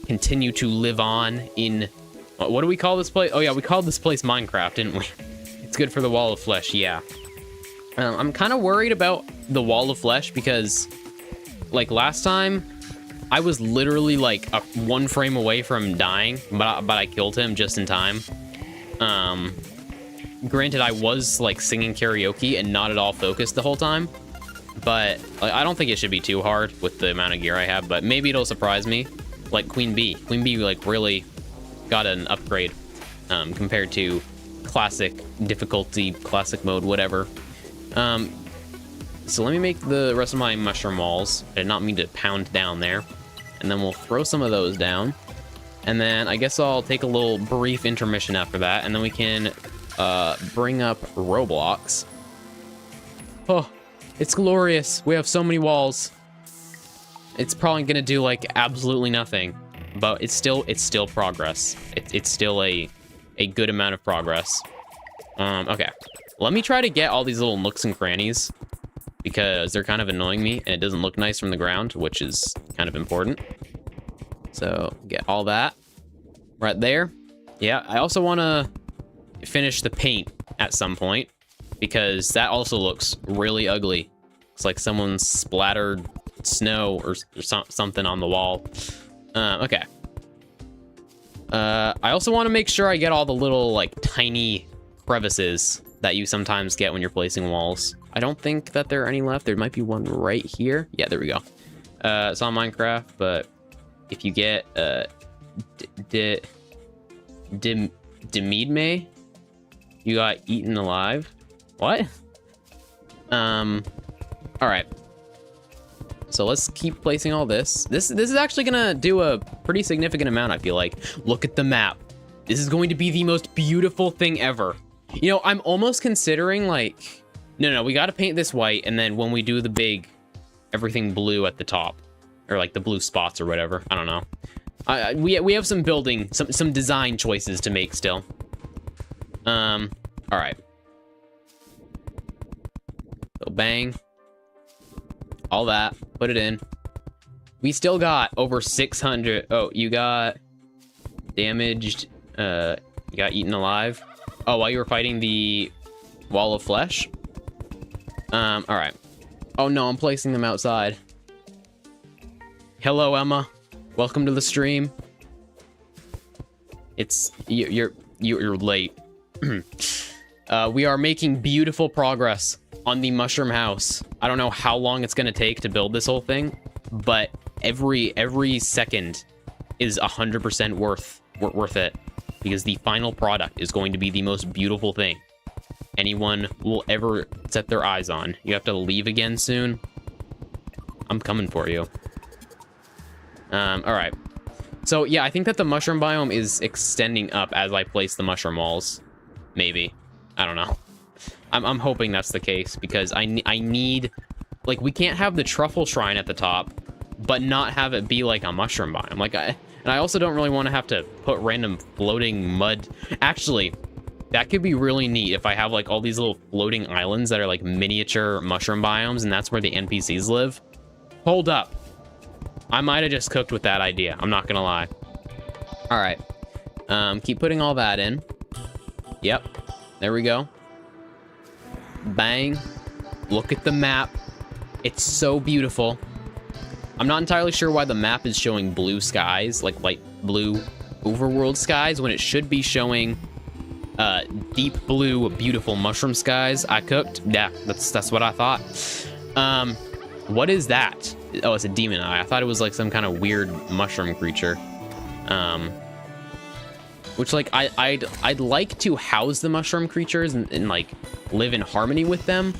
continue to live on in, what do we call this place? Oh yeah, we called this place Minecraft, didn't we? It's good for the Wall of Flesh. Yeah. I'm kind of worried about the Wall of Flesh, because like last time I was literally like one frame away from dying, but I killed him just in time. Granted, I was like singing karaoke and not at all focused the whole time, but like, I don't think it should be too hard with the amount of gear I have, but maybe it'll surprise me. Like Queen Bee like really got an upgrade compared to classic difficulty, classic mode, whatever. So let me make the rest of my mushroom walls. I did not mean to pound down there. And then we'll throw some of those down. And then I guess I'll take a little brief intermission after that, and then we can bring up Roblox. Oh, it's glorious. We have so many walls. It's probably gonna do like absolutely nothing, but it's still progress. It's still a good amount of progress. Okay, let me try to get all these little nooks and crannies because they're kind of annoying me and it doesn't look nice from the ground, which is kind of important. So get all that right there. Yeah, I also want to finish the paint at some point because that also looks really ugly. It's like someone splattered snow or something on the wall. Okay. I also want to make sure I get all the little like tiny crevices that you sometimes get when you're placing walls. I don't think that there are any left. There might be one right here. Yeah, there we go. It's on Minecraft, but if you get Demidme, you got eaten alive. What? All right. So let's keep placing all this. This is actually gonna do a pretty significant amount, I feel like. Look at the map. This is going to be the most beautiful thing ever. You know, I'm almost considering like, no, we gotta paint this white, and then when we do the big, everything blue at the top, or like the blue spots or whatever, I don't know. We have some building, some design choices to make still. All right. So bang. All that, put it in. We still got over 600. Oh, you got damaged. You got eaten alive. Oh, while you were fighting the wall of flesh. All right. Oh no, I'm placing them outside. Hello, Emma. Welcome to the stream. It's you're late. We are making beautiful progress on the mushroom house. I don't know how long it's gonna take to build this whole thing, but every second is 100% worth it, because the final product is going to be the most beautiful thing anyone will ever set their eyes on. You have to leave again soon. I'm coming for you. All right. So yeah, I think that the mushroom biome is extending up as I place the mushroom walls. Maybe. I don't know. I'm hoping that's the case, because I need, like, we can't have the truffle shrine at the top, but not have it be like a mushroom biome. Like, and I also don't really want to have to put random floating mud. Actually, that could be really neat if I have like all these little floating islands that are like miniature mushroom biomes, and that's where the NPCs live. Hold up. I might have just cooked with that idea. I'm not gonna lie. All right. Keep putting all that in. Yep. There we go. Bang. Look at the map. It's so beautiful. I'm not entirely sure why the map is showing blue skies, like light blue overworld skies, when it should be showing deep blue, beautiful mushroom skies. I cooked. Yeah, that's what I thought. What is that? Oh, it's a demon eye. I thought it was like some kind of weird mushroom creature. Which, like, I'd like to house the mushroom creatures and like live in harmony with them,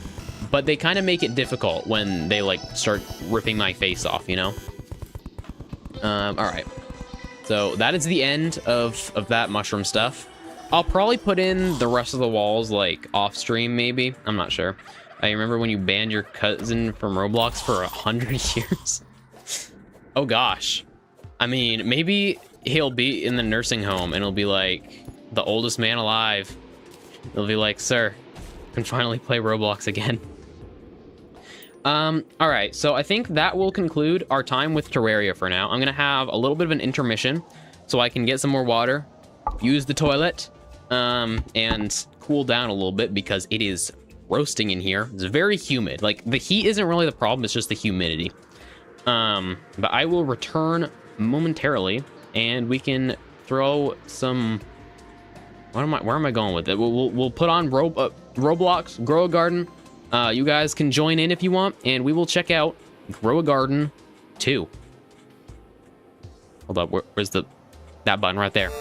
but they kind of make it difficult when they like start ripping my face off, you know? All right. So that is the end of that mushroom stuff. I'll probably put in the rest of the walls like off stream, maybe. I'm not sure. I remember when you banned your cousin from Roblox for 100 years. Oh gosh. I mean, maybe he'll be in the nursing home and he'll be like the oldest man alive. He'll be like, sir, I can finally play Roblox again. All right, so I think that will conclude our time with Terraria for now. I'm gonna have a little bit of an intermission so I can get some more water, use the toilet, and cool down a little bit because it is roasting in here. It's very humid. Like, the heat isn't really the problem, it's just the humidity. But I will return momentarily and we can throw some, where am I going with it? We'll put on Roblox, Grow a Garden. You guys can join in if you want, and we will check out Grow a Garden 2. Hold up, where's that button right there?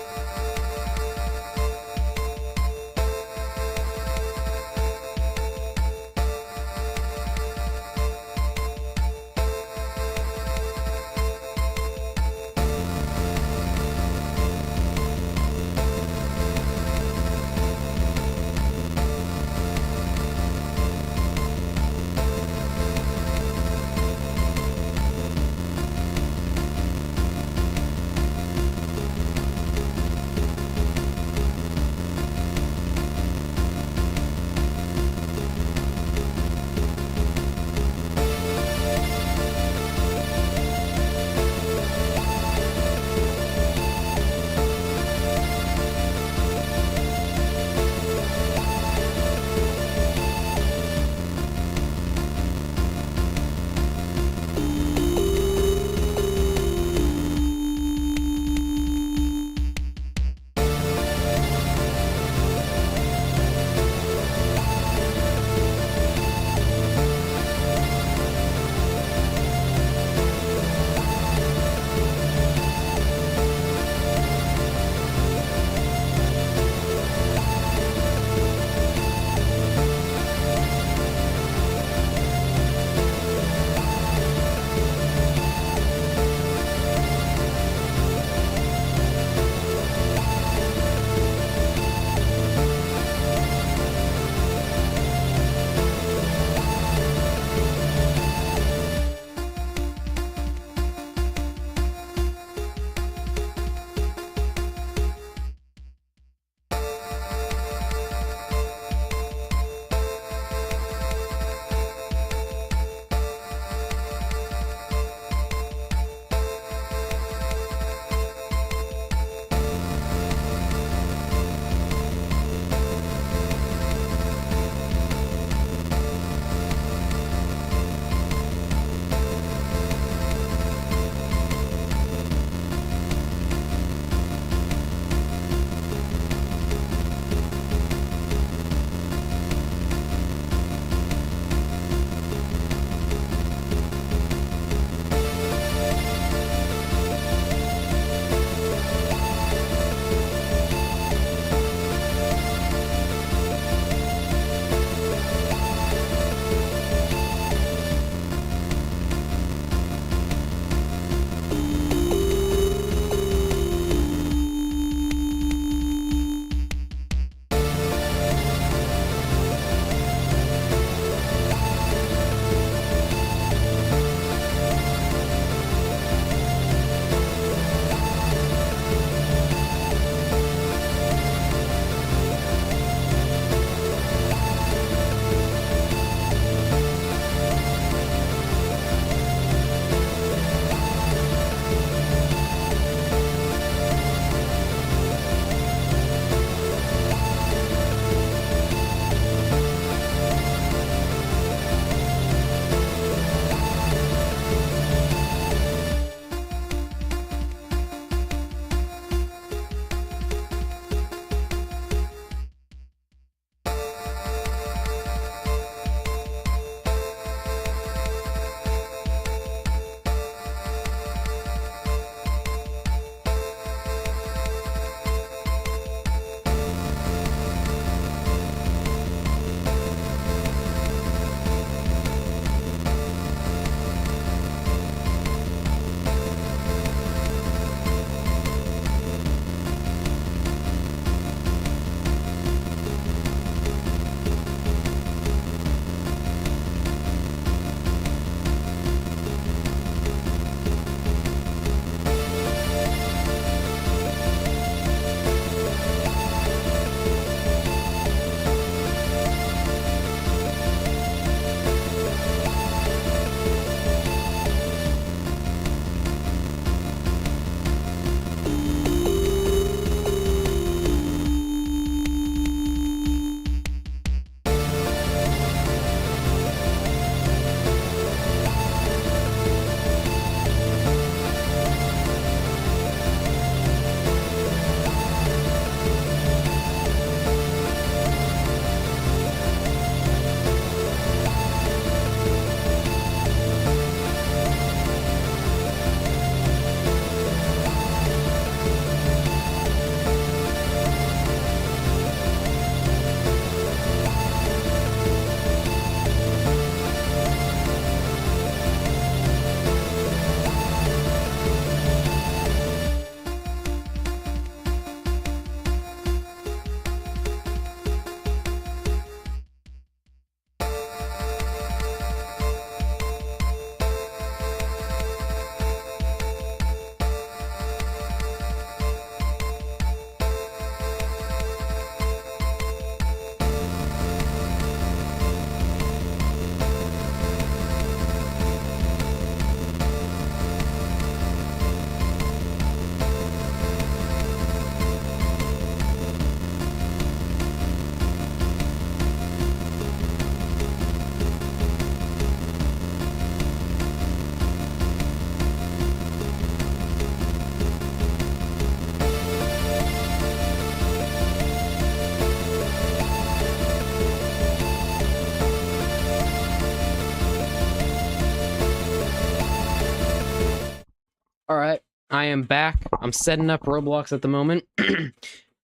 I am back. I'm setting up Roblox at the moment.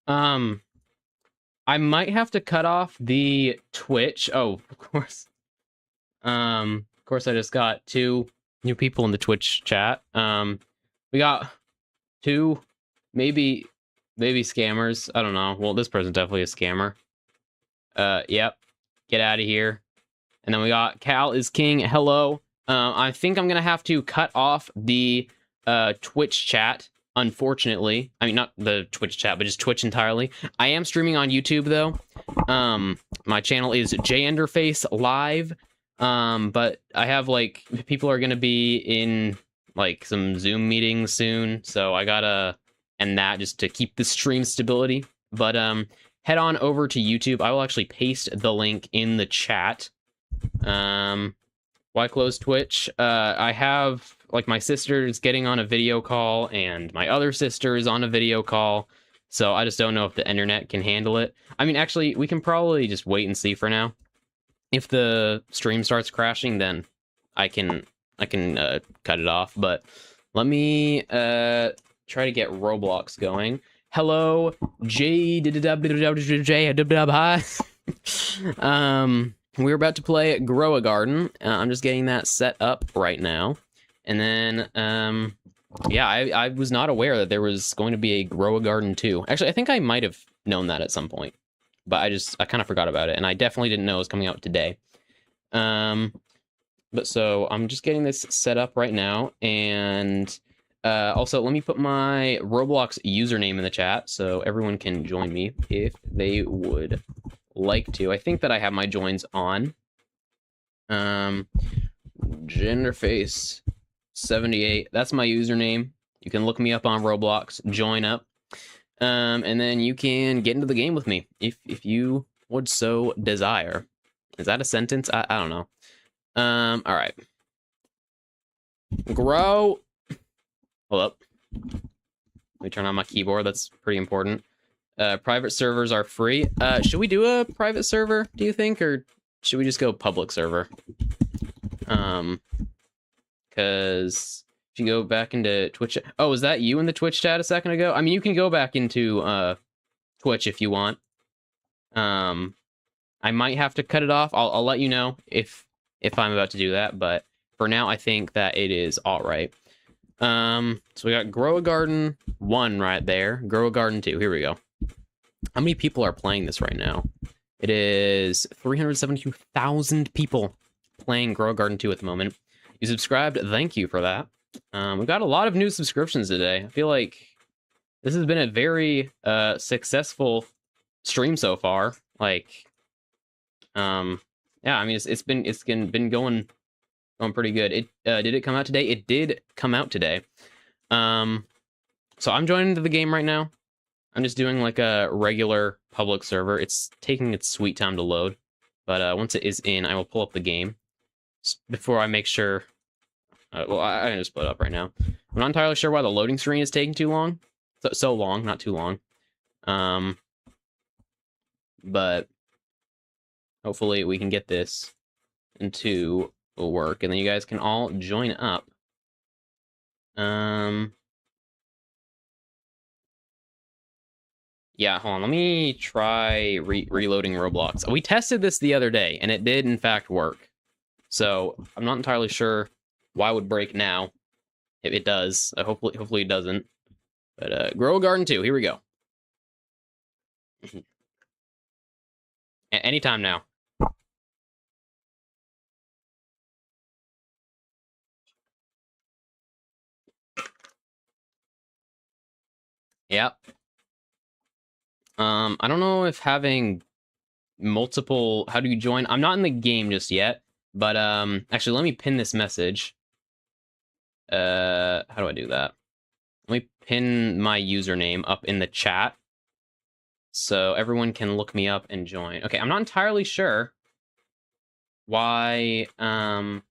I might have to cut off the Twitch. Oh, of course. Of course, I just got 2 new people in the Twitch chat. We got 2, maybe scammers. I don't know. Well, this person's definitely a scammer. Yep. Get out of here. And then we got Cal is King. Hello. I think I'm gonna have to cut off the Twitch chat. Unfortunately, I mean not the Twitch chat, but just Twitch entirely. I am streaming on YouTube though. My channel is JEnderface Live. But I have like people are gonna be in like some Zoom meetings soon, so I gotta end that just to keep the stream stability. But head on over to YouTube. I will actually paste the link in the chat. Why close Twitch? I have like my sister's getting on a video call and my other sister is on a video call, so I just don't know if the internet can handle it. I mean, actually, we can probably just wait and see for now. If the stream starts crashing, then I can cut it off. But let me try to get Roblox going. Hello, J. Hi. We're about to play Grow a Garden. I'm just getting that set up right now, and then yeah, I was not aware that there was going to be a Grow a Garden 2. Actually, I think I might have known that at some point, but I kind of forgot about it, and I definitely didn't know it was coming out today. But so I'm just getting this set up right now, and also let me put my Roblox username in the chat so everyone can join me if they would like to. I think that I have my joins on. Genderface78, that's my username. You can look me up on Roblox, join up. And then you can get into the game with me if you would so desire. Is that a sentence? I don't know. All right. Grow. Hold up. Let me turn on my keyboard. That's pretty important. Private servers are free. Should we do a private server, do you think? Or should we just go public server? Because if you go back into Twitch... Oh, was that you in the Twitch chat a second ago? I mean, you can go back into Twitch if you want. I might have to cut it off. I'll let you know if I'm about to do that, but for now, I think that it is all right. So we got Grow a Garden 1 right there. Grow a Garden 2. Here we go. How many people are playing this right now? It is 372,000 people playing Grow a Garden 2 at the moment. You subscribed. Thank you for that. We got a lot of new subscriptions today. I feel like this has been a very successful stream so far. Like, yeah, I mean, it's been going pretty good. It did it come out today? It did come out today. So I'm joining into the game right now. I'm just doing like a regular public server. It's taking its sweet time to load, but once it is in, I will pull up the game before I make sure. Well, I can just put it up right now. I'm not entirely sure why the loading screen is taking too long. So long, not too long. But hopefully we can get this into work, and then you guys can all join up. Yeah, hold on. Let me try reloading Roblox. We tested this the other day, and it did, in fact, work. So I'm not entirely sure why it would break now. If it does. Hopefully it doesn't. But Grow a Garden 2. Here we go. Anytime now. Yep. I don't know if having multiple... How do you join? I'm not in the game just yet, but actually, let me pin this message. How do I do that? Let me pin my username up in the chat so everyone can look me up and join. Okay, I'm not entirely sure why... Are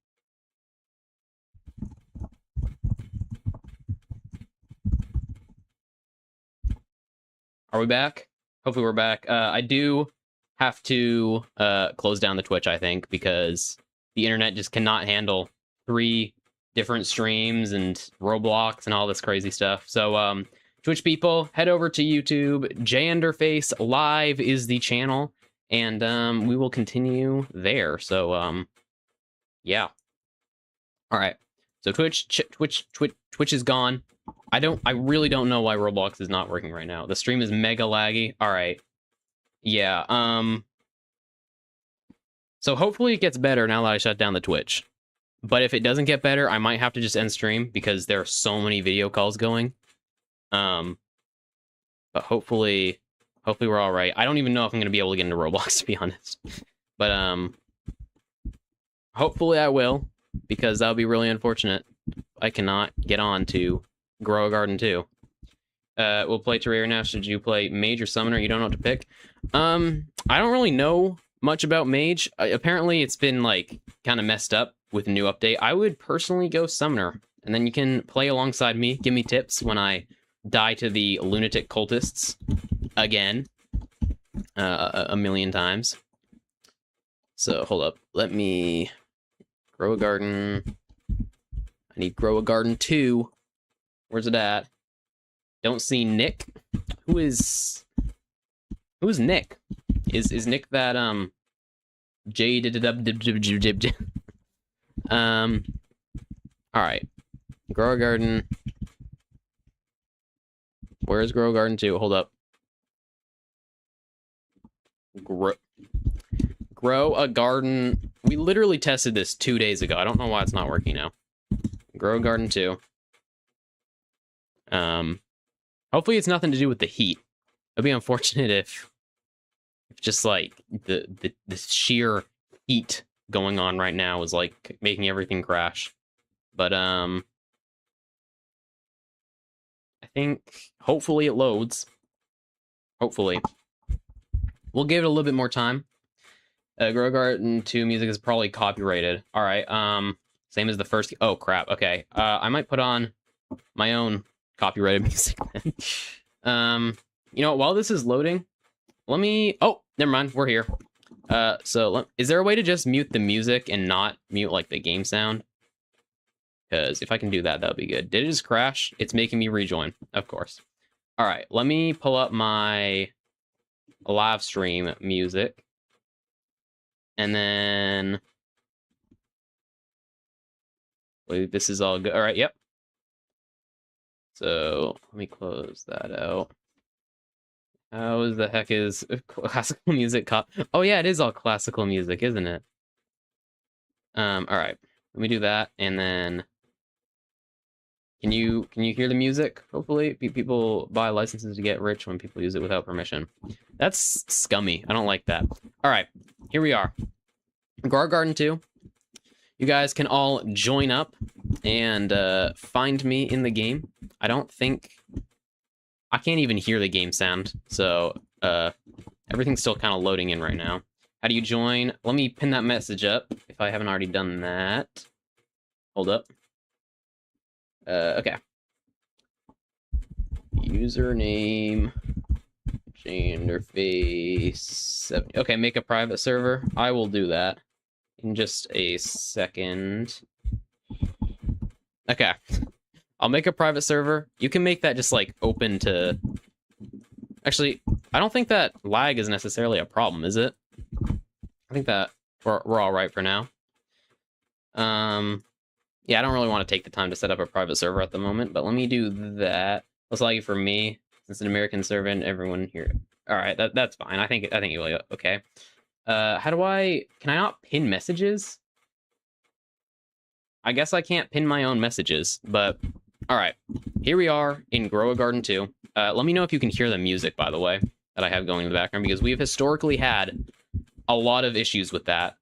we back? Hopefully we're back. I do have to close down the Twitch, I think, because the internet just cannot handle 3 different streams and Roblox and all this crazy stuff. So, Twitch people, head over to YouTube. Janderface Live is the channel, and we will continue there. So, yeah. All right. So Twitch is gone. I really don't know why Roblox is not working right now. The stream is mega laggy. All right. Yeah. So hopefully it gets better now that I shut down the Twitch. But if it doesn't get better, I might have to just end stream because there are so many video calls going. But hopefully we're all right. I don't even know if I'm going to be able to get into Roblox, to be honest. But hopefully I will, because that would be really unfortunate. I cannot get on to Grow a Garden 2. We'll play Terraria now. Should you play Mage or Summoner? You don't know what to pick. I don't really know much about Mage. Apparently it's been like kind of messed up with a new update. I would personally go Summoner, and then you can play alongside me. Give me tips when I die to the lunatic cultists again a million times. So hold up, let me grow a garden. I need Grow a Garden 2. Where's it at? Don't see Nick. Who is Nick? Is Nick that all right. Grow a Garden. Where's Grow a Garden 2? Hold up. Grow a Garden. We literally tested this 2 days ago. I don't know why it's not working now. Grow a Garden 2. Hopefully it's nothing to do with the heat. It'd be unfortunate if just like the sheer heat going on right now is like making everything crash. But I think hopefully it loads. Hopefully. We'll give it a little bit more time. Grow Garden 2 music is probably copyrighted. All right. Same as the first. Oh crap. Okay. I might put on my own copyrighted music then. You know, while this is loading, let me. Oh, never mind. We're here. Is there a way to just mute the music and not mute like the game sound? Because if I can do that, that would be good. Did it just crash? It's making me rejoin, of course. All right, let me pull up my live stream music. And then... wait, this is all good. All right, yep. So, let me close that out. How the heck is classical music? Oh yeah, it is all classical music, isn't it? All right, let me do that, and then can you hear the music? Hopefully, people buy licenses to get rich when people use it without permission. That's scummy. I don't like that. All right, here we are. Grow Garden 2. You guys can all join up and find me in the game. I don't think... I can't even hear the game sound, so everything's still kind of loading in right now. How do you join? Let me pin that message up, if I haven't already done that. Hold up. Okay. Username... Janderface... Okay, make a private server. I will do that in just a second. Okay. I'll make a private server. You can make that just, like, open to... Actually, I don't think that lag is necessarily a problem, is it? I think that we're all right for now. Yeah, I don't really want to take the time to set up a private server at the moment, but let me do that. Let's allow you for me. It's an American server and everyone here. All right, that's fine. I think you'll be okay. How do can I not pin messages? I guess I can't pin my own messages, but all right. Here we are in Grow a Garden 2. Let me know if you can hear the music, by the way, that I have going in the background, because we've historically had a lot of issues with that.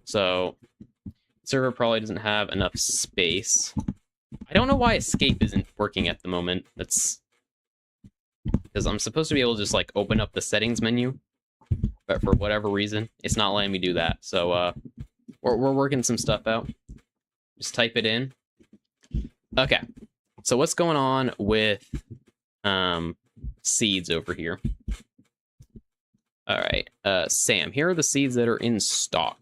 So server probably doesn't have enough space. I don't know why escape isn't working at the moment. That's because I'm supposed to be able to just like open up the settings menu, but for whatever reason, it's not letting me do that. So we're working some stuff out. Just type it in. Okay. So what's going on with seeds over here? All right, Sam, here are the seeds that are in stock.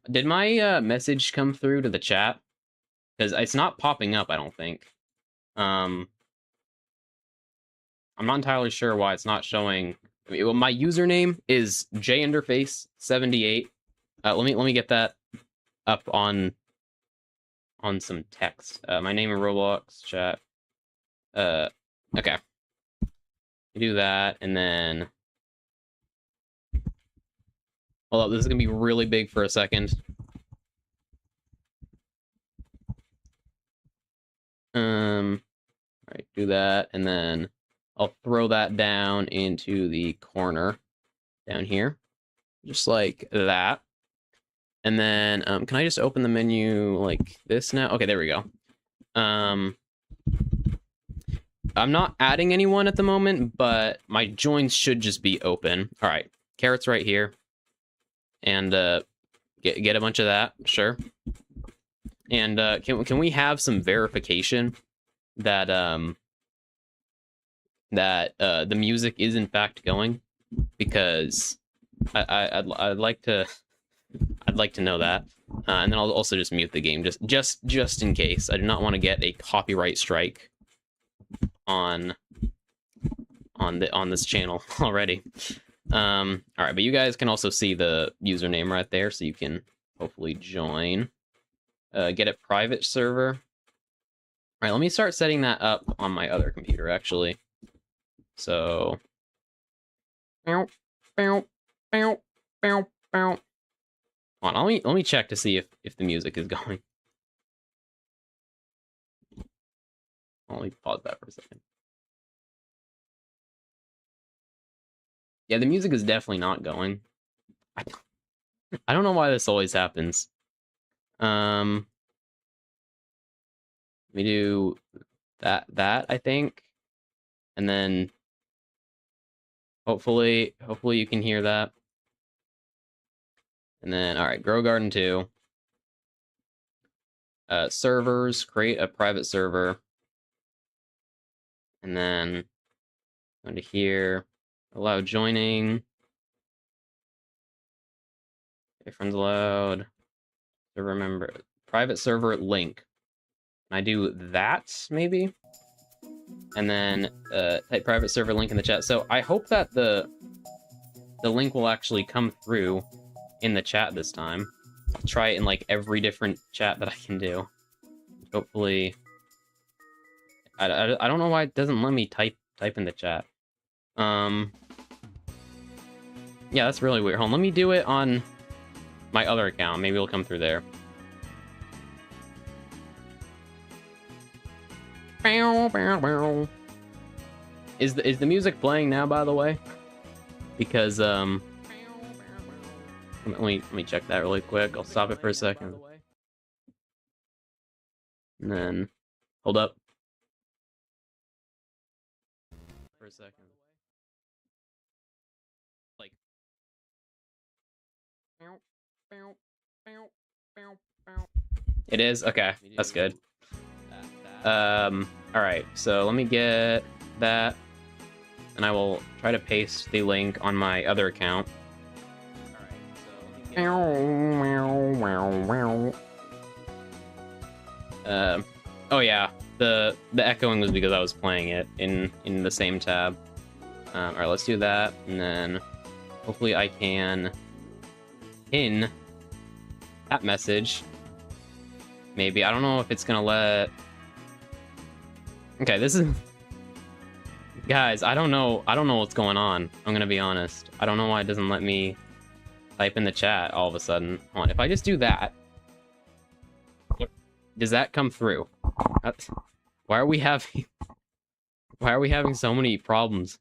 Did my message come through to the chat? Because it's not popping up, I don't think. I'm not entirely sure why it's not showing. I mean, well, my username is jinterface78. Let me get that up on some text. My name in Roblox chat. Okay. Do that, and then hold up. This is gonna be really big for a second. All right, do that, and then I'll throw that down into the corner down here, just like that. And then, can I just open the menu like this now? Okay, there we go. I'm not adding anyone at the moment, but my joins should just be open. All right, carrots right here, and get a bunch of that, sure. And can we have some verification that the music is in fact going? Because I'd like to know that, and then I'll also just mute the game just in case. I do not want to get a copyright strike on this channel already. All right, but you guys can also see the username right there, so you can hopefully join. Get a private server. All right, let me start setting that up on my other computer, actually. So, hold on, let me check to see if the music is going. Let me pause that for a second. Yeah, the music is definitely not going. I don't know why this always happens. Let me do that I think, and then hopefully you can hear that. And then, all right, Grow Garden 2. Servers, create a private server. And then go to here, allow joining. Okay, friends allowed. To remember, private server link. Can I do that, maybe? And then type private server link in the chat. So I hope that the link will actually come through in the chat this time. I'll try it in like every different chat that I can do. Hopefully, I don't know why it doesn't let me type in the chat. Yeah, that's really weird. Hold on, let me do it on my other account. Maybe it'll come through there. Is the music playing now, by the way? Because let me check that really quick. I'll stop it for a second. And then hold up for a second. Like it is? Okay, that's good. All right, so let me get that, and I will try to paste the link on my other account. Oh yeah, the echoing was because I was playing it in the same tab. All right, let's do that, and then hopefully I can pin that message. Maybe, I don't know if it's gonna let. Okay, this is guys, I don't know what's going on. I'm gonna be honest. I don't know why it doesn't let me type in the chat all of a sudden. Hold on, if I just do that, does that come through? Why are we having so many problems?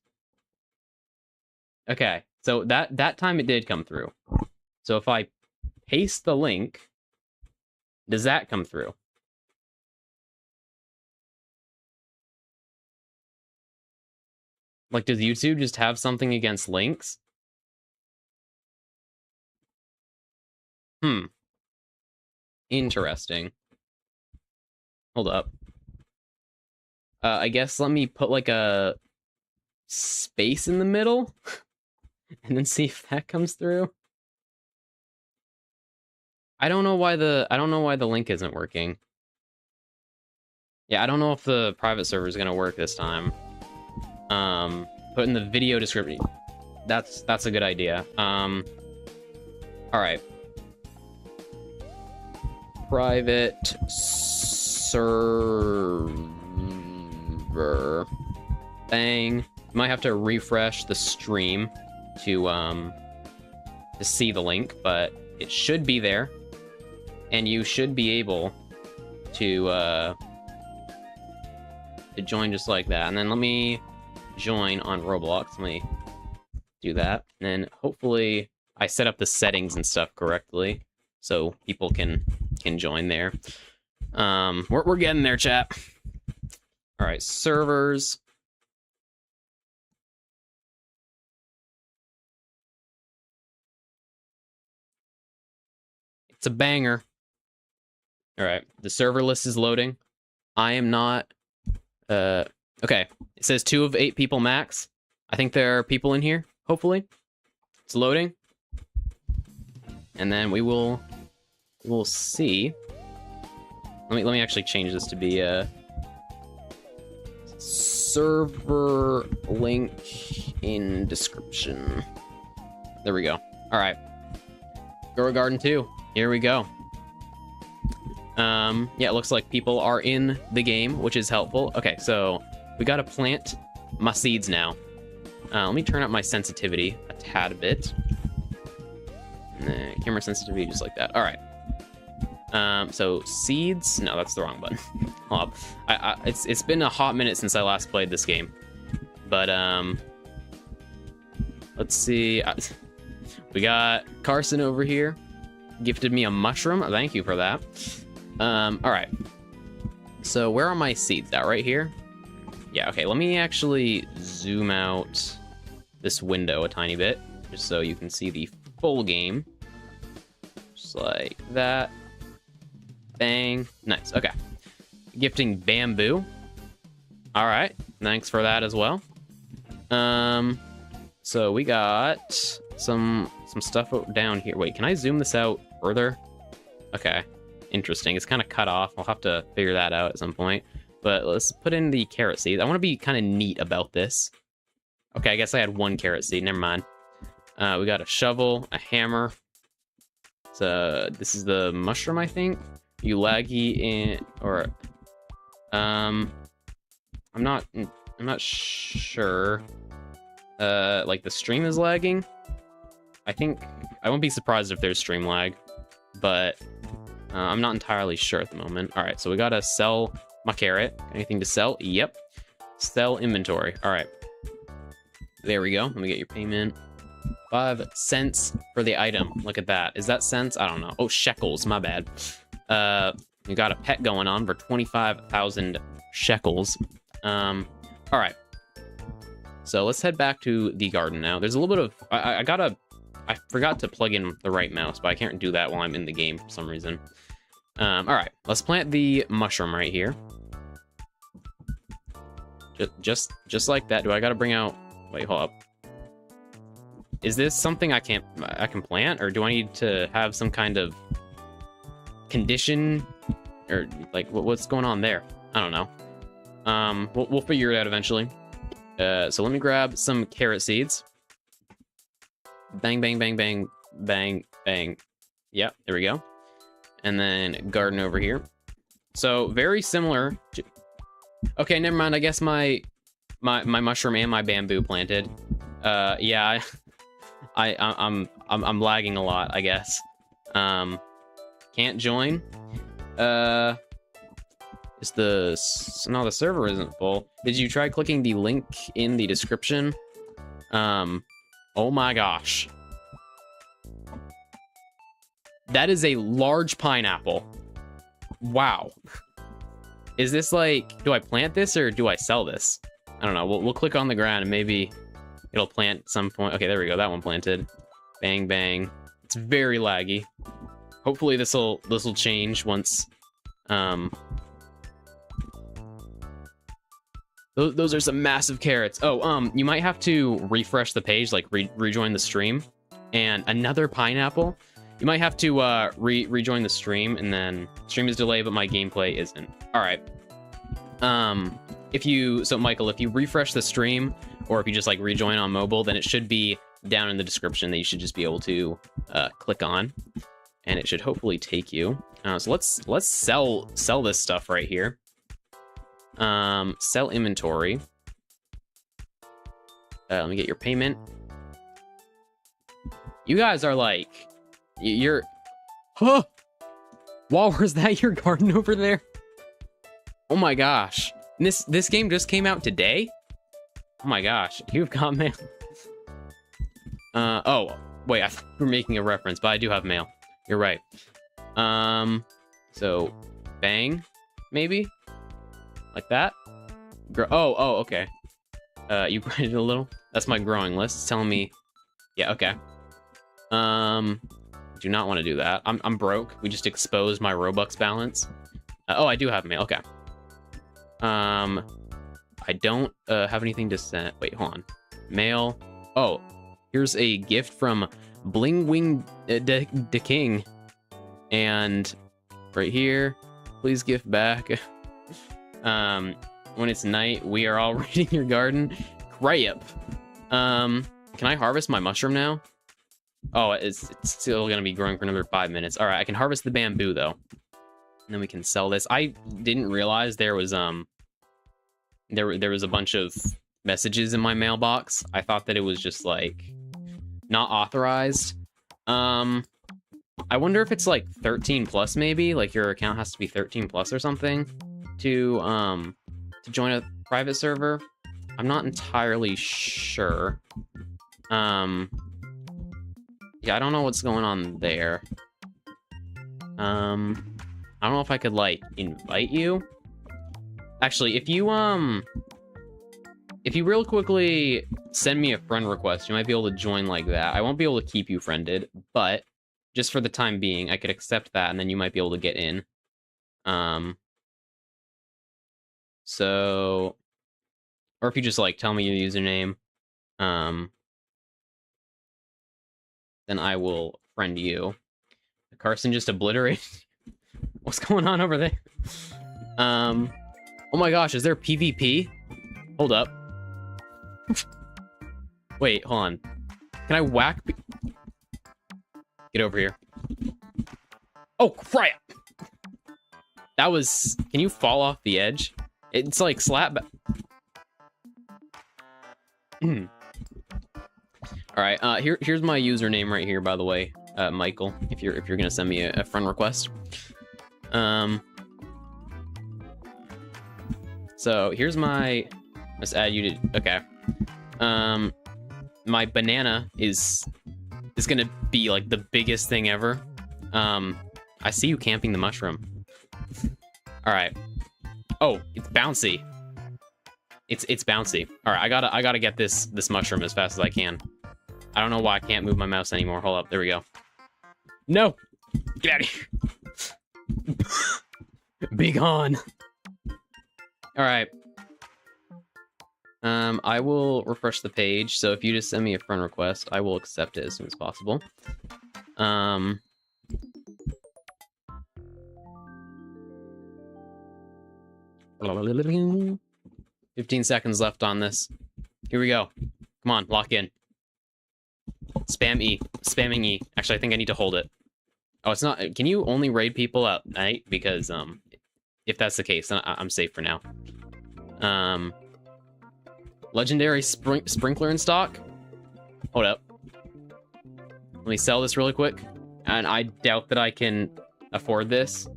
Okay, so that time it did come through. So if I paste the link, does that come through? Like, does YouTube just have something against links? Interesting. Hold up. I guess let me put like a space in the middle and then see if that comes through. I don't know why the link isn't working. Yeah, I don't know if the private server is gonna work this time. Put in the video description. That's a good idea. All right. Private server. Bang. Might have to refresh the stream to see the link, but it should be there, and you should be able to join just like that. And then let me join on Roblox. Let me do that, and then hopefully I set up the settings and stuff correctly so people can join there. We're getting there, chat. All right, servers. It's a banger. All right, the server list is loading. I am not. Okay, it says 2 of 8 people max. I think there are people in here. Hopefully, it's loading, and then we'll see. Let me actually change this to be a server link in description. There we go. All right, Grow Garden 2. Here we go. Yeah, it looks like people are in the game, which is helpful. Okay, so we gotta plant my seeds now. Let me turn up my sensitivity a tad bit. Camera sensitivity, just like that. All right. So seeds. No, that's the wrong button. Hold up. It's been a hot minute since I last played this game, but let's see. We got Carson over here. Gifted me a mushroom. Thank you for that. All right. So where are my seeds at? Right here? Yeah, okay. Let me actually zoom out this window a tiny bit, just so you can see the full game. Just like that. Bang. Nice. Okay. Gifting bamboo. All right. Thanks for that as well. So we got some stuff down here. Wait, can I zoom this out further? Okay. Interesting. It's kind of cut off. I'll have to figure that out at some point. But let's put in the carrot seed. I want to be kind of neat about this. Okay, I guess I had 1 carrot seed. Never mind. We got a shovel, a hammer. So this is the mushroom, I think. You laggy in, or I'm not sure. Like the stream is lagging. I think I won't be surprised if there's stream lag, but I'm not entirely sure at the moment. All right, so we gotta sell my carrot. Anything to sell? Yep. Sell inventory. All right. There we go. Let me get your payment. 5 cents for the item. Look at that. Is that cents? I don't know. Oh, shekels. My bad. We got a pet going on for 25,000 shekels. All right. So let's head back to the garden now. There's a little bit of... I forgot to plug in the right mouse, but I can't do that while I'm in the game for some reason. All right. Let's plant the mushroom right here. Just like that. Do I got to bring out... Wait, hold up. Is this something I can plant, or do I need to have some kind of condition, or like what's going on there? I don't know. We'll figure it out eventually. So let me grab some carrot seeds. Bang, bang, bang, bang, bang, bang. Yep, there we go. And then garden over here. So very similar to... Okay, never mind. I guess my mushroom and my bamboo planted. Yeah, I'm lagging a lot, I guess. Can't join. Is the... No, the server isn't full. Did you try clicking the link in the description? Oh my gosh. That is a large pineapple. Wow. Is this like... Do I plant this or do I sell this? I don't know. We'll click on the ground and maybe it'll plant at some point. Okay, there we go. That one planted. Bang, bang. It's very laggy. Hopefully this'll change once... Those are some massive carrots. Oh, you might have to refresh the page, like rejoin the stream. And another pineapple. You might have to rejoin the stream, and then stream is delayed, but my gameplay isn't. All right. So Michael, if you refresh the stream, or if you just like rejoin on mobile, then it should be down in the description that you should just be able to click on, and it should hopefully take you. So let's sell this stuff right here. Sell inventory. Let me get your payment. You guys are like, you're, huh? Walrus, is that your garden over there? Oh my gosh. This game just came out today? Oh my gosh, you've got mail. Oh, wait, I thought we were making a reference, but I do have mail. You're right. So, bang, maybe? Like that? Oh, okay. You grinded a little? That's my growing list. It's telling me, yeah, okay. Do not want to do that. I'm broke. We just exposed my Robux balance. Oh, I do have mail, okay. I don't have anything to send. Wait, hold on. Mail. Oh, here's a gift from Bling Wing the King. And right here, please gift back. When it's night, we are all raiding your garden. Crap. Can I harvest my mushroom now? Oh, it's still gonna be growing for another 5 minutes. All right, I can harvest the bamboo though. And then we can sell this. I didn't realize there was there was a bunch of messages in my mailbox. I thought that it was just like not authorized. I wonder if it's like 13 plus maybe, like your account has to be 13 plus or something to join a private server. I'm not entirely sure. Yeah, I don't know what's going on there. I don't know if I could like invite you. Actually, if you real quickly send me a friend request, you might be able to join like that. I won't be able to keep you friended, but just for the time being, I could accept that, and then you might be able to get in. So, or if you just like tell me your username, then I will friend you. Carson just obliterated. What's going on over there? Oh my gosh, is there PvP? Hold up. Wait, hold on. Can I whack? Get over here. Oh crap! That was. Can you fall off the edge? It's like slap back. All right. Here's my username right here, by the way, Michael. If you're gonna send me a friend request. So here's my. Let's add you to. Okay. My banana is gonna be like the biggest thing ever. I see you camping the mushroom. All right. Oh, it's bouncy. It's bouncy. All right, I gotta get this mushroom as fast as I can. I don't know why I can't move my mouse anymore. Hold up, there we go. No, get out of here. Be gone. All right. I will refresh the page. So if you just send me a friend request, I will accept it as soon as possible. 15 seconds left on this. Here we go. Come on, lock in. Spam E. Spamming E. Actually, I think I need to hold it. Oh, it's not. Can you only raid people at night? Because if that's the case, then I'm safe for now. Legendary sprinkler in stock. Hold up. Let me sell this really quick. And I doubt that I can afford this,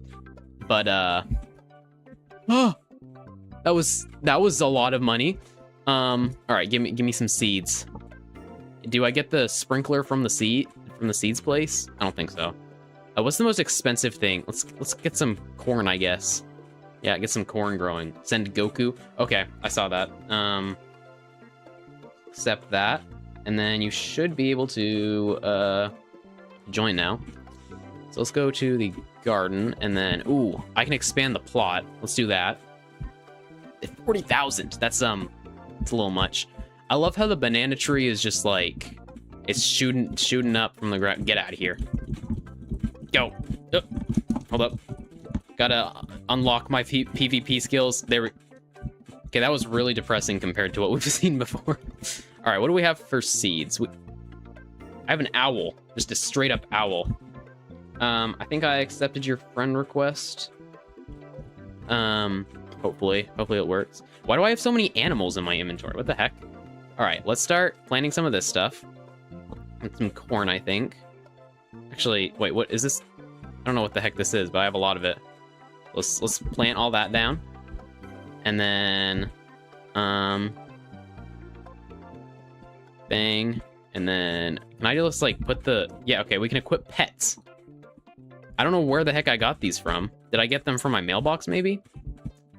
but oh, that was a lot of money. All right, give me some seeds. Do I get the sprinkler from the seeds place? I don't think so. What's the most expensive thing? Let's get some corn, I guess. Yeah, get some corn growing. Send Goku. Okay, I saw that. Accept that, and then you should be able to join now. So let's go to the garden, and then ooh, I can expand the plot. Let's do that. 40,000. That's it's a little much. I love how the banana tree is just like it's shooting up from the ground. Get out of here. Go. Hold up. Gotta unlock my PvP skills. There we... Okay, that was really depressing compared to what we've seen before. All right, what do we have for seeds? I have an owl. Just a straight up owl. I think I accepted your friend request. Hopefully it works. Why do I have so many animals in my inventory? What the heck? All right, let's start planting some of this stuff. And some corn, I think. Actually, wait, what is this? I don't know what the heck this is, but I have a lot of it. Let's plant all that down. And then, bang. And then, can I just, like, put the... Yeah, okay, we can equip pets. I don't know where the heck I got these from. Did I get them from my mailbox, maybe?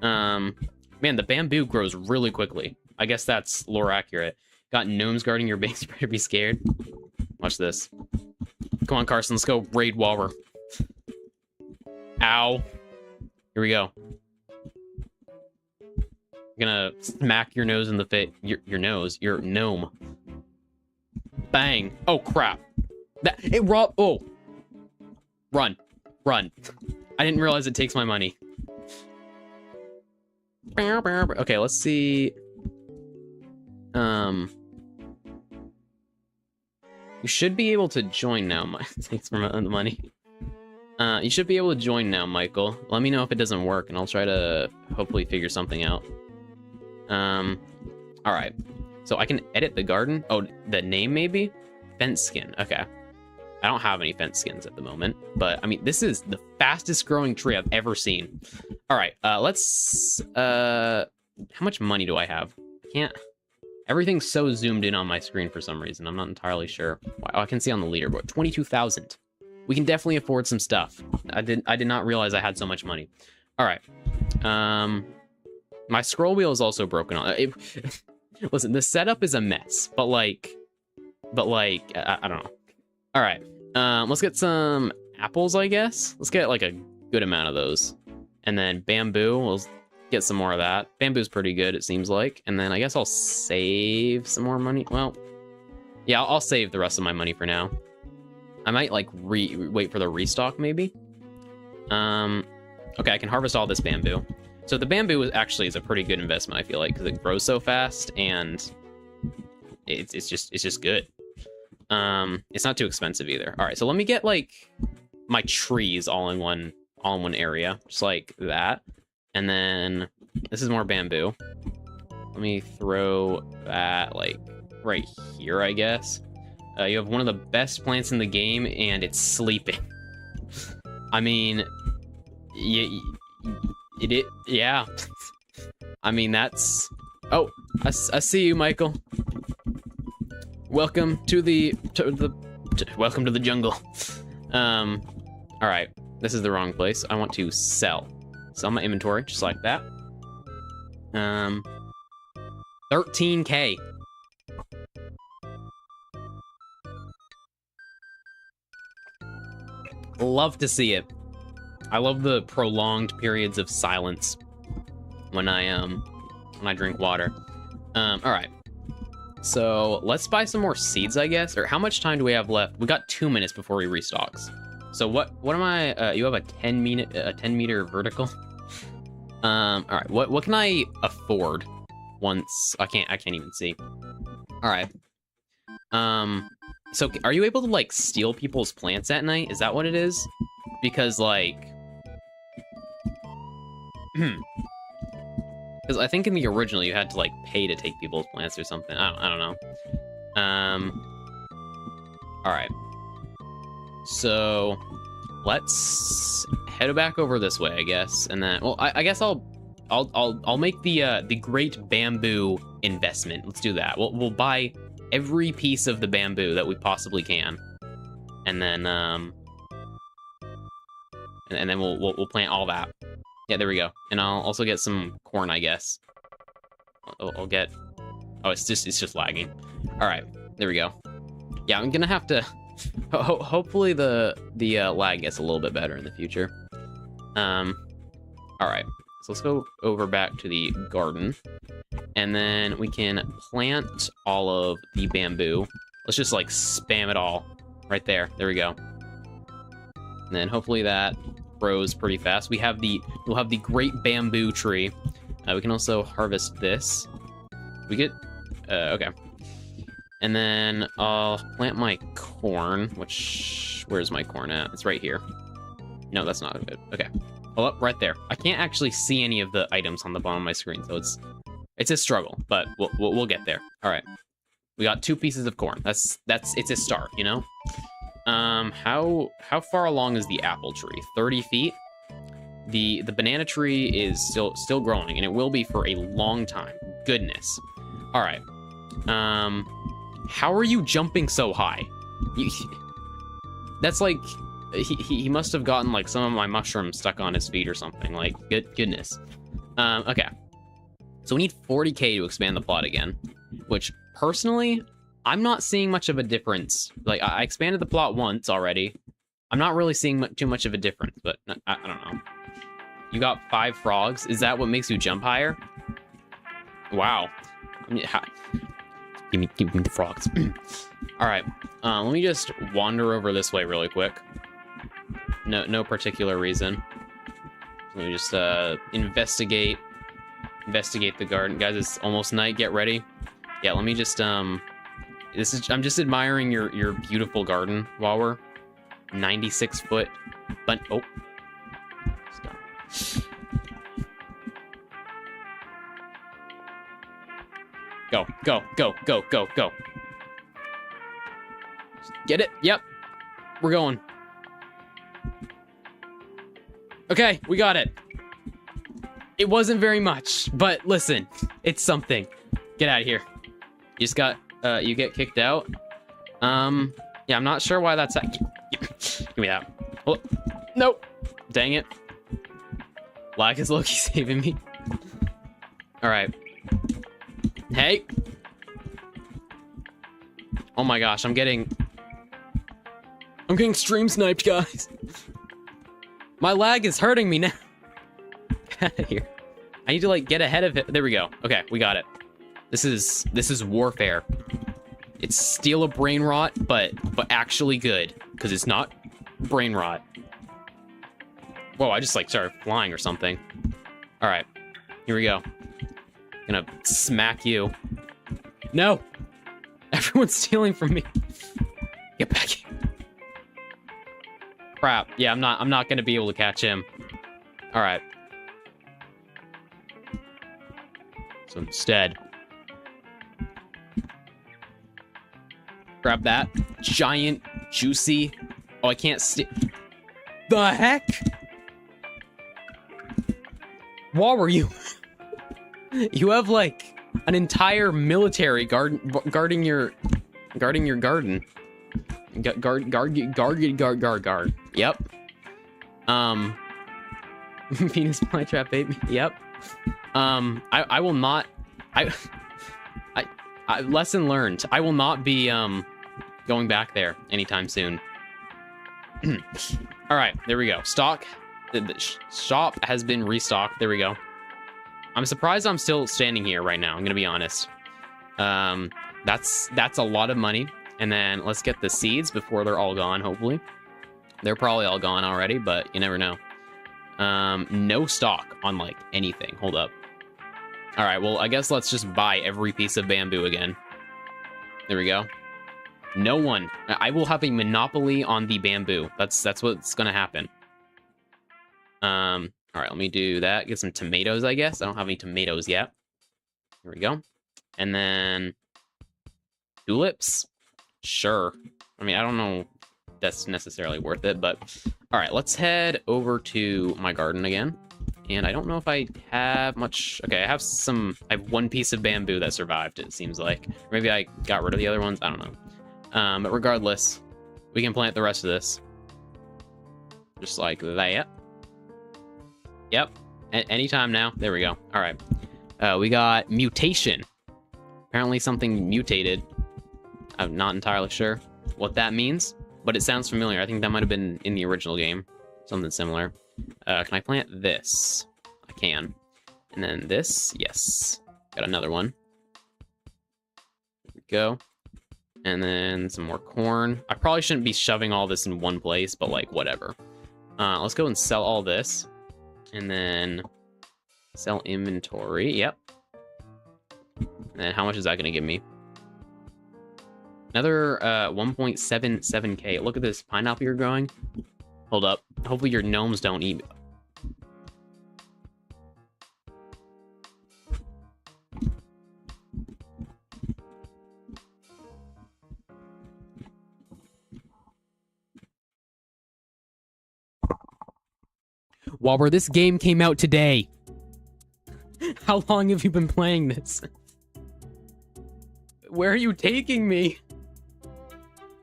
Man, the bamboo grows really quickly. I guess that's lore accurate. Got gnomes guarding your base, better be scared. Watch this. Come on, Carson, let's go raid Waller. Ow. Here we go. I'm gonna smack your nose in the face. Your nose. Your gnome. Bang. Oh, crap. It robbed. Oh. Run. Run. I didn't realize it takes my money. Okay, let's see. You should be able to join now. Thanks for the money. You should be able to join now, Michael. Let me know if it doesn't work, and I'll try to hopefully figure something out. All right. So I can edit the garden. Oh, the name maybe? Fence skin. Okay. I don't have any fence skins at the moment, but I mean, this is the fastest growing tree I've ever seen. All right. Let's. How much money do I have? Can't. Everything's so zoomed in on my screen for some reason. I'm not entirely sure. Oh, I can see on the leaderboard. 22,000. We can definitely afford some stuff. I did not realize I had so much money. All right. My scroll wheel is also broken on. Listen, the setup is a mess, but like, I don't know. All right. Let's get some apples, I guess. Let's get like a good amount of those. And then bamboo, we'll get some more of that. Bamboo's pretty good, it seems like. And then I guess I'll save some more money. Well, yeah, I'll save the rest of my money for now. I might like wait for the restock maybe. Okay, I can harvest all this bamboo. So the bamboo actually is a pretty good investment, I feel like, because it grows so fast and it's just good. It's not too expensive either. All right, so let me get like my trees all in one area, just like that. And then this is more bamboo. Let me throw that like right here, I guess. You have one of the best plants in the game, and it's sleeping. I mean, yeah. I mean, that's... Oh, I see you, Michael. Welcome to the jungle. All right, this is the wrong place. I want to sell my inventory, just like that. 13K. Love to see it. I love the prolonged periods of silence when I drink water. All right. So let's buy some more seeds, I guess. Or how much time do we have left? We got 2 minutes before he restocks. So what am I? You have a 10 meter vertical. All right. What can I afford? Once I can't even see. All right. So are you able to like steal people's plants at night? Is that what it is? Because like, because I think in the original you had to like pay to take people's plants or something. I don't know. All right. So let's head back over this way, I guess, and then well, I guess I'll make the great bamboo investment. Let's do that. We'll buy every piece of the bamboo that we possibly can, and then we'll plant all that. Yeah, there we go. And I'll also get some corn, I guess. I'll get. Oh, it's just lagging. All right, there we go. Yeah, I'm gonna have to. Hopefully the lag gets a little bit better in the future. All right. So let's go over back to the garden, and then we can plant all of the bamboo. Let's just like spam it all right there. There we go. And then hopefully that grows pretty fast. We'll have the great bamboo tree. We can also harvest this. We get, okay. And then I'll plant my corn, where's my corn at? It's right here. No, that's not good. Okay. Well, up right there. I can't actually see any of the items on the bottom of my screen, so it's a struggle, but we'll get there. All right. We got 2 pieces of corn. It's a start, you know? How far along is the apple tree? 30 feet? The banana tree is still growing, and it will be for a long time. Goodness. All right. How are you jumping so high? That's like he must have gotten like some of my mushrooms stuck on his feet or something. Like goodness. Okay. So we need 40K to expand the plot again, which personally I'm not seeing much of a difference. Like I expanded the plot once already. I'm not really seeing too much of a difference, but I don't know. You got 5 frogs. Is that what makes you jump higher? Wow. I mean, give me the frogs. All right. Let me just wander over this way really quick. No particular reason. Let me just investigate the garden. Guys, it's almost night. Get ready. Yeah, let me just I'm just admiring your beautiful garden while we're 96 foot. But oh. Stop. Go. Get it? Yep. We're going. Okay, we got it. It wasn't very much, but listen, it's something. Get out of here. You just got, you get kicked out. Yeah, I'm not sure why that's... Give me that. Oh, nope. Dang it. Black is Loki saving me. All right. Hey. Oh my gosh, I'm getting stream sniped, guys. My lag is hurting me now. Get out of here. I need to like get ahead of it. There we go. Okay, we got it. This is warfare. It's still a brain rot, but actually good, because it's not brain rot. Whoa, I just like started flying or something. All right, here we go. Gonna smack you. No! Everyone's stealing from me. Get back here. Crap. Yeah, I'm not gonna be able to catch him. All right. So instead, grab that giant, juicy. Oh, I can't the heck? What were you? You have like an entire military guarding your garden. Guard. Yep. Venus flytrap ate me. Yep. I will not. I lesson learned. I will not be going back there anytime soon. All right, there we go. Stock. The shop has been restocked. There we go. I'm surprised I'm still standing here right now. I'm gonna be honest. That's a lot of money. And then let's get the seeds before they're all gone. Hopefully, they're probably all gone already, but you never know. No stock on like anything. Hold up. All right, well, I guess let's just buy every piece of bamboo again. There we go. No one. I will have a monopoly on the bamboo. That's what's gonna happen. All right, let me do that. Get some tomatoes, I guess. I don't have any tomatoes yet. Here we go. And then tulips. Sure. I mean, I don't know if that's necessarily worth it, but all right, let's head over to my garden again. And I don't know if I have much. Okay, I have 1 piece of bamboo that survived, it seems like. Or maybe I got rid of the other ones. I don't know. But regardless, we can plant the rest of this. Just like that. Yep. Anytime now. There we go. All right. We got mutation. Apparently something mutated. I'm not entirely sure what that means, but it sounds familiar. I think that might have been in the original game. Something similar. Can I plant this? I can. And then this. Yes. Got another one. There we go. And then some more corn. I probably shouldn't be shoving all this in one place, but like whatever. Let's go and sell all this. And then sell inventory. Yep. And then how much is that going to give me? Another 1.77k. Look at this pineapple you're growing. Hold up. Hopefully your gnomes don't eat. Walber, this game came out today. How long have you been playing this? Where are you taking me?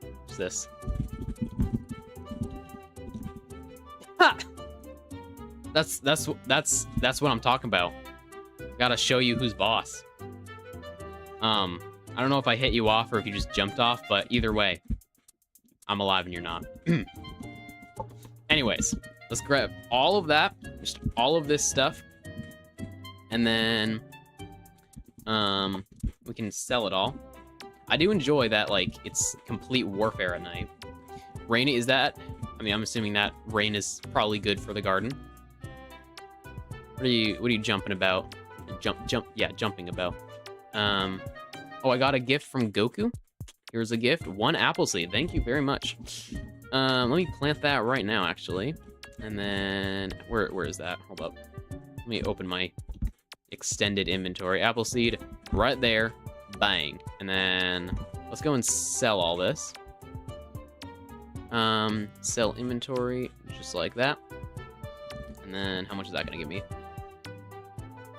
What's this? Ha! That's what I'm talking about. Gotta show you who's boss. I don't know if I hit you off or if you just jumped off, but either way, I'm alive and you're not. Anyways, let's grab all of that, just all of this stuff, and then we can sell it all. I do enjoy that, like, it's complete warfare at night. Rain, is that? I mean, I'm assuming that rain is probably good for the garden. What are you jumping about? Yeah, jumping about. Oh, I got a gift from Goku. Here's a gift. 1 apple seed. Thank you very much. Let me plant that right now, actually. And then, where is that? Hold up. Let me open my extended inventory. Apple seed, right there. Bang. And then, let's go and sell all this. Sell inventory, just like that. And then, how much is that gonna give me?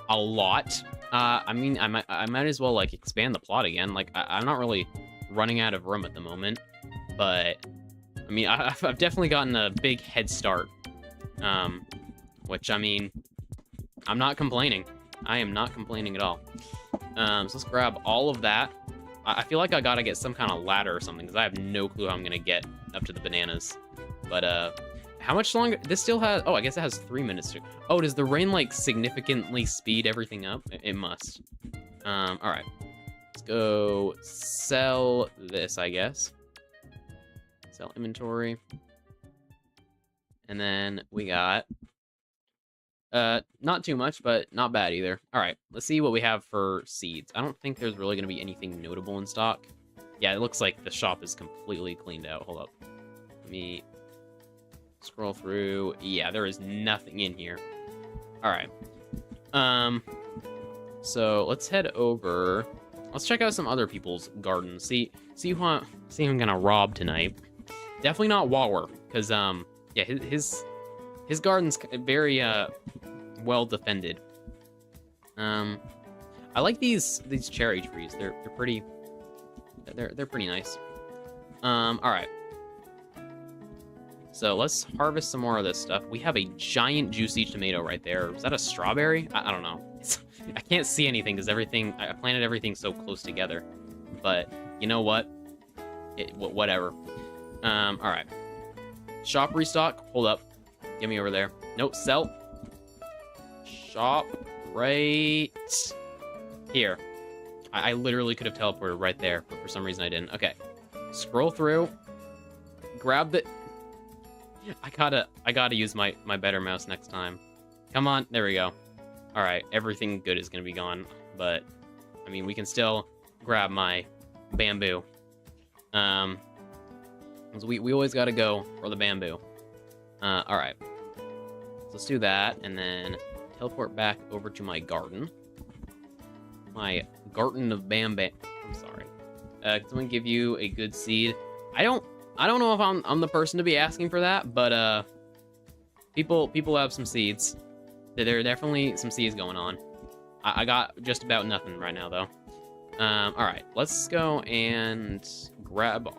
A lot. I mean, I might as well, like, expand the plot again. Like, I'm not really running out of room at the moment. But, I mean, I've definitely gotten a big head start. Which, I mean, I'm not complaining. I am not complaining at all. So let's grab all of that. I feel like I gotta get some kind of ladder or something, because I have no clue how I'm gonna get up to the bananas. But, how much longer? This still has... Oh, I guess it has 3 minutes to... Oh, does the rain, like, significantly speed everything up? It must. Alright. Let's go sell this, I guess. Sell inventory. And then we got... not too much, but not bad either. Alright, let's see what we have for seeds. I don't think there's really going to be anything notable in stock. Yeah, it looks like the shop is completely cleaned out. Hold up. Let me scroll through. Yeah, there is nothing in here. Alright. So let's head over. Let's check out some other people's gardens. See who I'm gonna rob tonight. Definitely not Waller, because yeah, his garden's very well defended. I like these cherry trees. They're pretty nice. All right. So let's harvest some more of this stuff. We have a giant juicy tomato right there. Is that a strawberry? I don't know. I can't see anything because I planted everything so close together. But you know what? Whatever. All right. Shop restock. Hold up. Get me over there. Nope. Sell. Shop right here. I literally could have teleported right there, but for some reason I didn't. Okay. Scroll through. Grab the... I gotta use my better mouse next time. Come on. There we go. Alright. Everything good is gonna be gone. But, I mean, we can still grab my bamboo. We always gotta go for the bamboo. Alright. So let's do that, and then teleport back over to my garden. My garden of I'm sorry. Can someone give you a good seed? I don't know if I'm the person to be asking for that, but people have some seeds. There are definitely some seeds going on. I got just about nothing right now though. All right, let's go and grab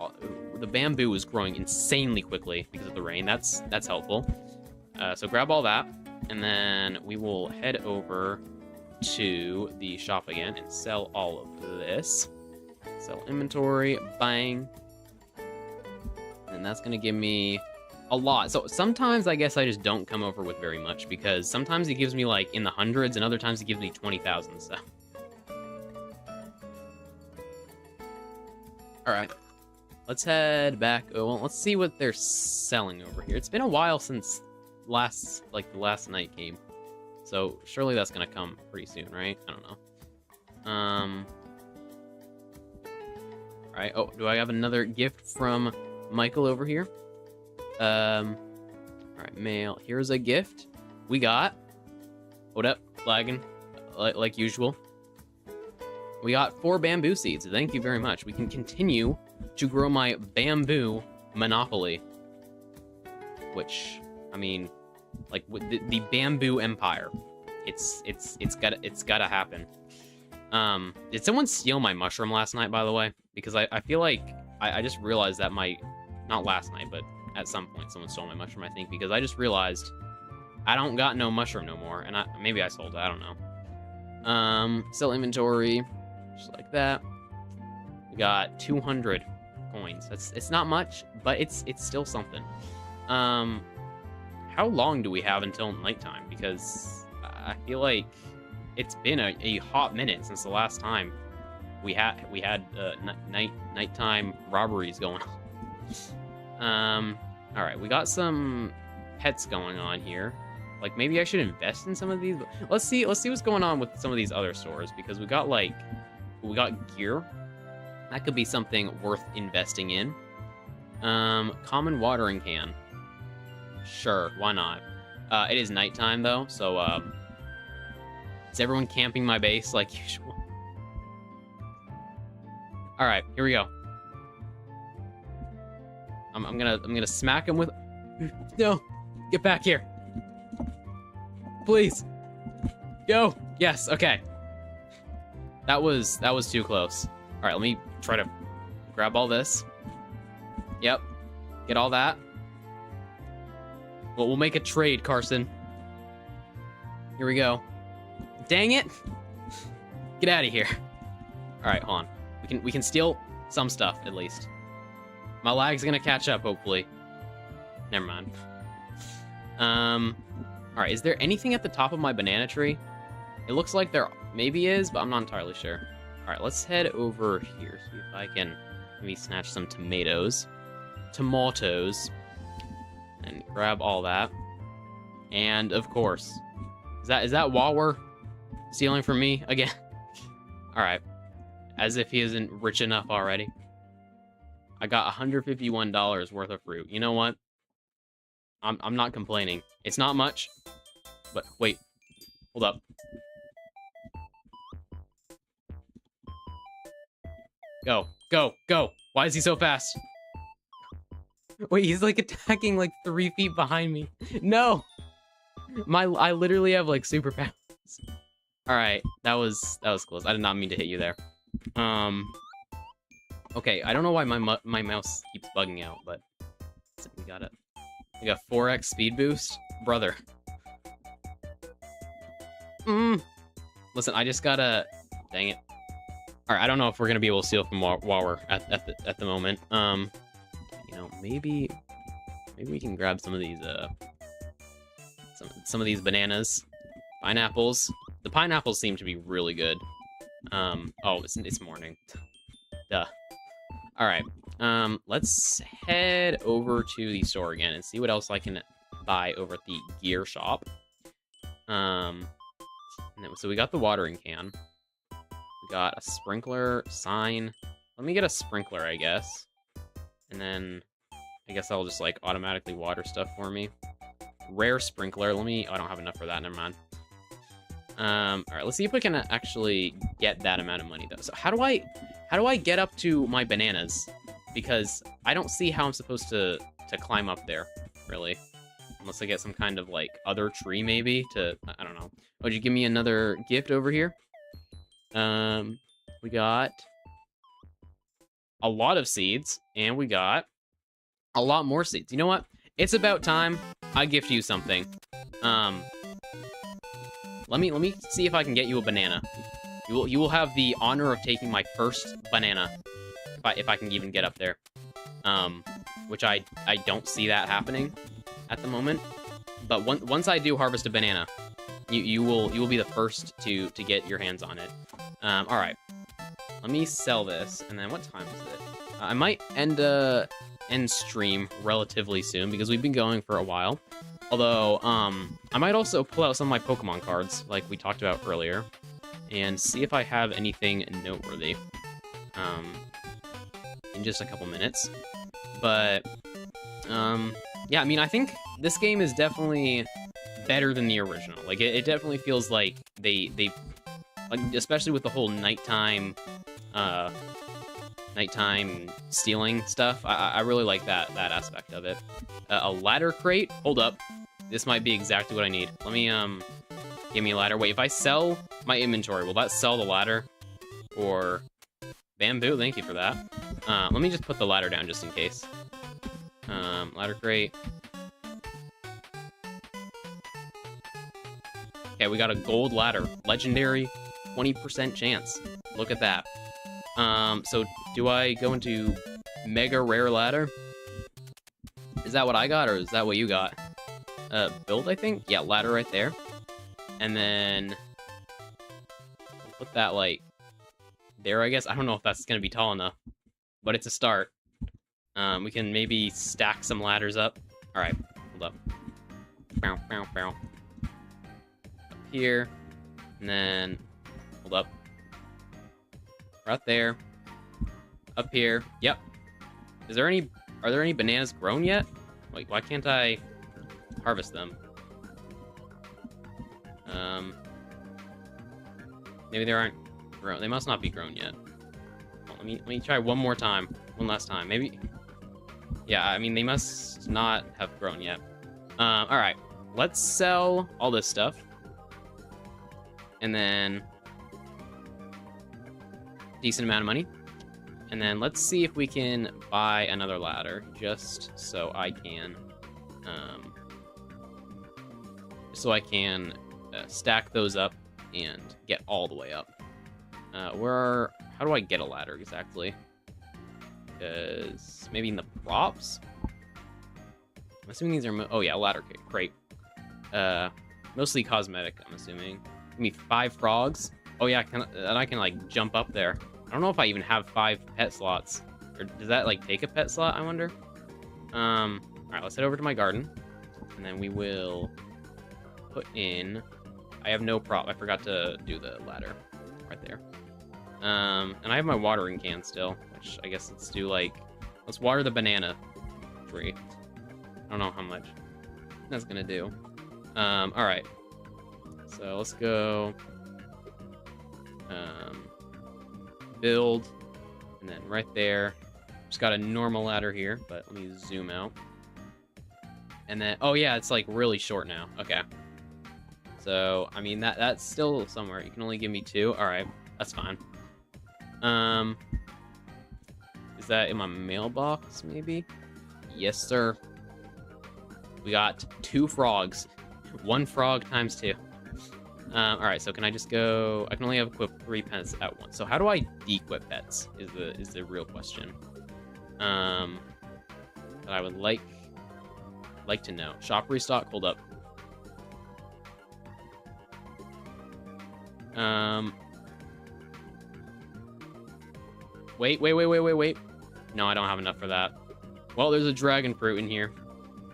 the bamboo is growing insanely quickly because of the rain. That's helpful. So grab all that, and then we will head over to the shop again and sell all of this. Sell inventory, bang. And that's gonna give me a lot. So sometimes I guess I just don't come over with very much, because sometimes it gives me like in the hundreds and other times it gives me 20,000, so. All right, let's head back. Oh, well, let's see what they're selling over here. It's been a while since last like the last night came. So surely that's gonna come pretty soon, right? I don't know. Alright, oh, do I have another gift from Michael over here? Alright, mail. Here's a gift. We got... Hold up, lagging, like usual. We got 4 bamboo seeds. Thank you very much. We can continue to grow my bamboo monopoly. Which, I mean, like the bamboo empire. It's gotta happen. Did someone steal my mushroom last night, by the way? Because I feel like I just realized that not last night, but at some point someone stole my mushroom, I think, because I just realized I don't got no mushroom no more, and maybe I sold it, I don't know. Sell inventory, just like that. We got 200 coins. It's not much, but it's still something. How long do we have until nighttime? Because I feel like it's been a hot minute since the last time we had nighttime robberies going on. All right, we got some pets going on here. Like, maybe I should invest in some of these. Let's see what's going on with some of these other stores, because we got gear. That could be something worth investing in. Common watering can. Sure, why not? It is nighttime though, so is everyone camping my base like usual? All right, here we go. I'm gonna smack him with. No, get back here, please. Go. Yes. Okay. That was too close. All right, let me try to grab all this. Yep. Get all that. Well, we'll make a trade, Carson. Here we go. Dang it! Get out of here. All right, hold on. We can steal some stuff at least. My lag's gonna catch up, hopefully. Never mind. All right. Is there anything at the top of my banana tree? It looks like there maybe is, but I'm not entirely sure. All right, let's head over here. See if I can maybe snatch some tomatoes, and grab all that. And of course, is that Wawer stealing from me again? All right, as if he isn't rich enough already. I got $151 worth of fruit. You know what? I'm not complaining. It's not much, but wait, hold up. Go, go, go! Why is he so fast? Wait, he's like attacking like 3 feet behind me. No! I literally have like superpowers. Alright, that was close. I did not mean to hit you there. Okay, I don't know why my mouse keeps bugging out, but we got it. We got 4x speed boost. Brother. Listen, I just gotta... Dang it. Alright, I don't know if we're gonna be able to steal from Wawer at the moment. You know, maybe we can grab some of these some of these bananas, pineapples. The pineapples seem to be really good. Oh, it's morning. Duh. All right. Let's head over to the store again and see what else I can buy over at the gear shop. So we got the watering can. We got a sprinkler sign. Let me get a sprinkler, I guess. And then I guess I'll just like automatically water stuff for me. Rare sprinkler. Oh, I don't have enough for that. Never mind. All right, let's see if we can actually get that amount of money though. So how do I get up to my bananas? Because I don't see how I'm supposed to climb up there, really. Unless I get some kind of like other tree maybe to, I don't know. Would you give me another gift over here? We got a lot of seeds, and we got a lot more seeds. You know what? It's about time I gift you something. Let me see if I can get you a banana. You will have the honor of taking my first banana, if I can even get up there. Which I don't see that happening at the moment. But once I do harvest a banana, you will be the first to get your hands on it. All right. Let me sell this, and then what time is it? I might end stream relatively soon because we've been going for a while. Although, I might also pull out some of my Pokemon cards, like we talked about earlier, and see if I have anything noteworthy, in just a couple minutes. But, yeah, I mean, I think this game is definitely better than the original. Like, it definitely feels like they, like, especially with the whole nighttime stealing stuff. I really like that aspect of it. A ladder crate? Hold up. This might be exactly what I need. Let me, give me a ladder. Wait, if I sell my inventory, will that sell the ladder? Or bamboo? Thank you for that. Let me just put the ladder down just in case. Ladder crate. Okay, we got a gold ladder. Legendary, 20% chance. Look at that. So do I go into mega rare ladder? Is that what I got, or is that what you got? Build, I think? Yeah, ladder right there. And then we'll put that, like, there, I guess. I don't know if that's gonna be tall enough, but it's a start. We can maybe stack some ladders up. Alright, hold up. Bow, bow, bow. Up here, and then, hold up. Right there. Up here. Yep. Are there any bananas grown yet? Like, why can't I harvest them? Maybe they aren't grown. They must not be grown yet. Well, let me try one more time. One last time. Maybe. Yeah, I mean, they must not have grown yet. Alright. Let's sell all this stuff. And then decent amount of money. And then let's see if we can buy another ladder, just so I can stack those up and get all the way up. How do I get a ladder exactly? Because maybe in the props? I'm assuming these are, oh yeah, ladder crate. Mostly cosmetic, I'm assuming. Give me 5 frogs. Oh yeah, and I can like jump up there. I don't know if I even have 5 pet slots. Or does that like take a pet slot, I wonder? Alright, let's head over to my garden. And then we will put in, I have no prop. I forgot to do the ladder right there. And I have my watering can still, which I guess let's water the banana tree. I don't know how much that's gonna do. Alright. So let's go build, and then right there, just got a normal ladder here, but let me zoom out. And then, oh yeah, it's like really short now. Okay. So, I mean, that's still somewhere. You can only give me 2. Alright, that's fine. Is that in my mailbox, maybe? Yes, sir. We got 2 frogs. 1 frog times 2. Alright, so can I just go... I can only have equipped 3 pets at once. So how do I de-equip pets is the real question. That I would like to know. Shop restock, hold up. Wait. No, I don't have enough for that. Well, there's a dragon fruit in here.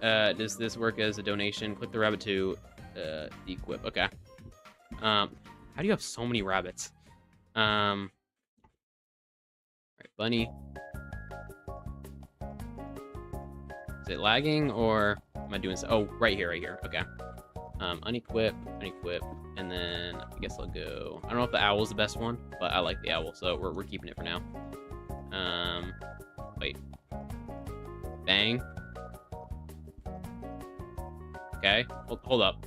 Does this work as a donation? Click the rabbit to de-equip. Okay. How do you have so many rabbits? Alright, bunny. Is it lagging, or am I doing so? Oh, right here. Okay. Unequip, and then I guess I'll go. I don't know if the owl's the best one, but I like the owl, so we're keeping it for now. Wait. Bang. Okay, hold up.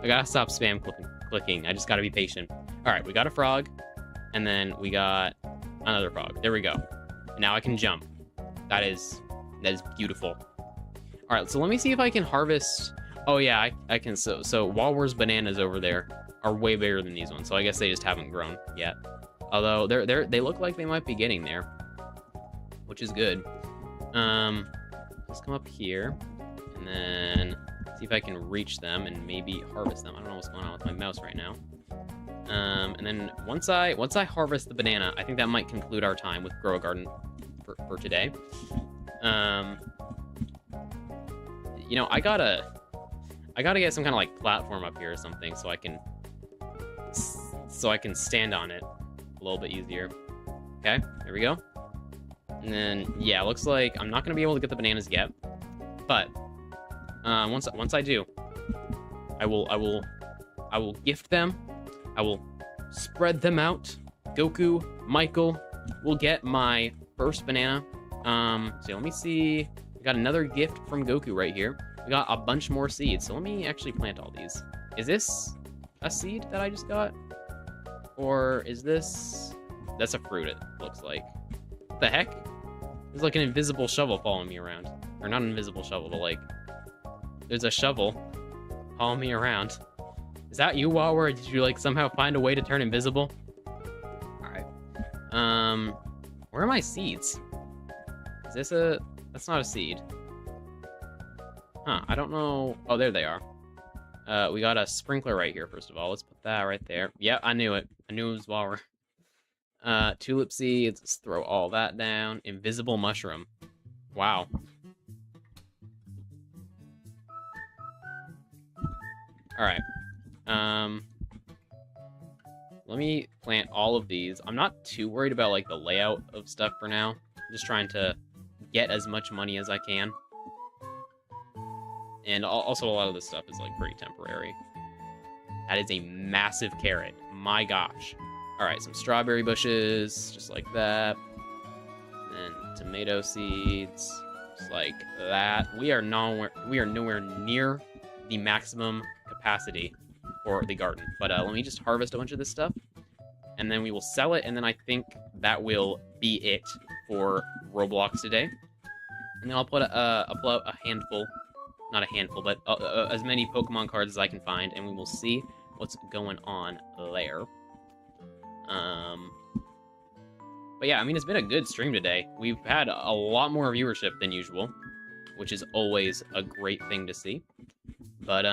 I gotta stop spam clicking. I just gotta be patient. Alright, we got a frog, and then we got another frog. There we go. Now I can jump. That is beautiful. Alright, so let me see if I can harvest... Oh yeah, I can. So Walwar's bananas over there are way bigger than these ones, so I guess they just haven't grown yet. Although they look like they might be getting there, which is good. Let's come up here, and then see if I can reach them and maybe harvest them. I don't know what's going on with my mouse right now. And then once I harvest the banana, I think that might conclude our time with Grow a Garden for today. You know, I gotta I gotta get some kind of like platform up here or something so I can stand on it a little bit easier. Okay, there we go. And then yeah, looks like I'm not gonna be able to get the bananas yet, but once I do, I will gift them. I will spread them out. Goku, Michael will get my first banana. So let me see. I got another gift from Goku right here. We got a bunch more seeds. So let me actually plant all these. Is this a seed that I just got? Or is this... That's a fruit, it looks like. What the heck? There's like an invisible shovel following me around. Or not an invisible shovel, but like... There's a shovel following me around. Is that you, Wawa? Did you like somehow find a way to turn invisible? Alright. Where are my seeds? Is this a... That's not a seed. Huh, I don't know... Oh, there they are. We got a sprinkler right here, first of all. Let's put that right there. Yeah, I knew it. I knew it was Wawa. Tulip seeds. Let's throw all that down. Invisible mushroom. Wow. Alright. Let me plant all of these. I'm not too worried about, like, the layout of stuff for now. I'm just trying to get as much money as I can. And also a lot of this stuff is, like, pretty temporary. That is a massive carrot. My gosh. Alright, some strawberry bushes, just like that. And tomato seeds, just like that. We are nowhere near the maximum capacity for the garden. But let me just harvest a bunch of this stuff. And then we will sell it, and then I think that will be it for Roblox today. And then I'll put a handful... Not a handful, but as many Pokemon cards as I can find, and we will see what's going on there. But yeah, I mean, it's been a good stream today. We've had a lot more viewership than usual, which is always a great thing to see. But,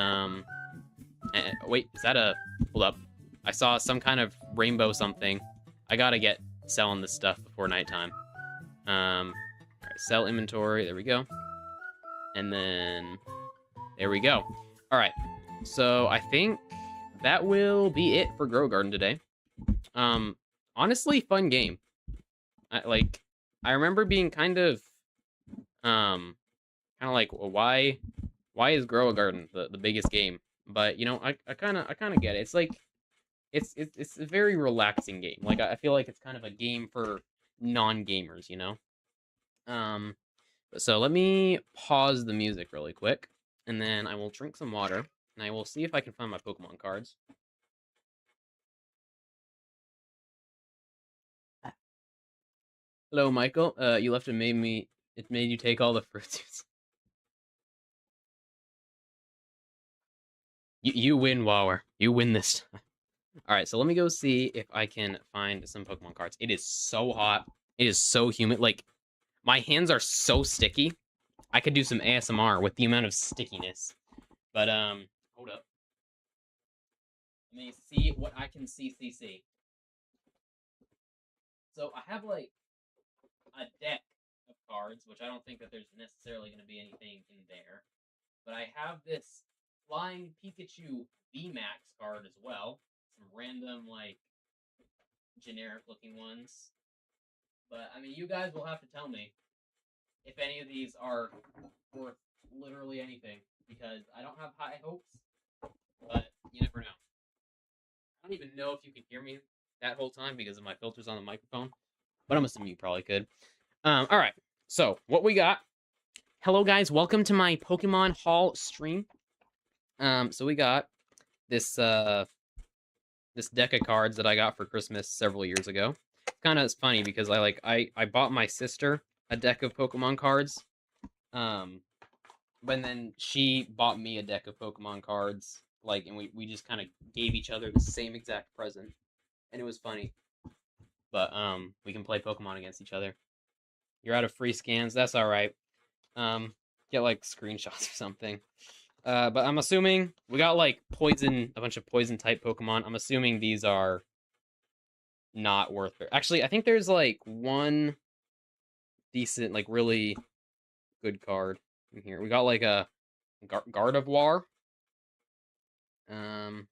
wait, is that a... Hold up. I saw some kind of rainbow something. I gotta get selling this stuff before nighttime. Alright, sell inventory. There we go. And then, there we go. All right, so I think that will be it for Grow Garden today. Honestly, fun game. I remember being kind of like, well, why is Grow a Garden the biggest game? But you know, I kind of get it. It's like, it's a very relaxing game. Like I feel like it's kind of a game for non-gamers, you know. So let me pause the music really quick, and then I will drink some water, and I will see if I can find my Pokemon cards. Hello, Michael. You left and it made you take all the fruit juice. You win, Wawa. You win this time. Alright, so let me go see if I can find some Pokemon cards. It is so hot. It is so humid. Like, my hands are so sticky. I could do some ASMR with the amount of stickiness. But, hold up. Let me see what I can see. So, I have, like, a deck of cards, which I don't think that there's necessarily going to be anything in there. But I have this Flying Pikachu VMAX card as well. Some random, like, generic-looking ones. But, I mean, you guys will have to tell me if any of these are worth literally anything, because I don't have high hopes, but you never know. I don't even know if you can hear me that whole time because of my filters on the microphone, but I'm assuming you probably could. Alright, so what we got. Hello, guys. Welcome to my Pokemon haul stream. So we got this, this deck of cards that I got for Christmas several years ago. Kind of funny because I bought my sister a deck of Pokemon cards, but then she bought me a deck of Pokemon cards, like, and we just kind of gave each other the same exact present, and it was funny. But we can play Pokemon against each other. You're out of free scans. That's all right. Get like screenshots or something. But I'm assuming we got like a bunch of poison type Pokemon. I'm assuming these are not worth it. Actually, I think there's like one decent, like really good card in here. We got like a Gardevoir. Um,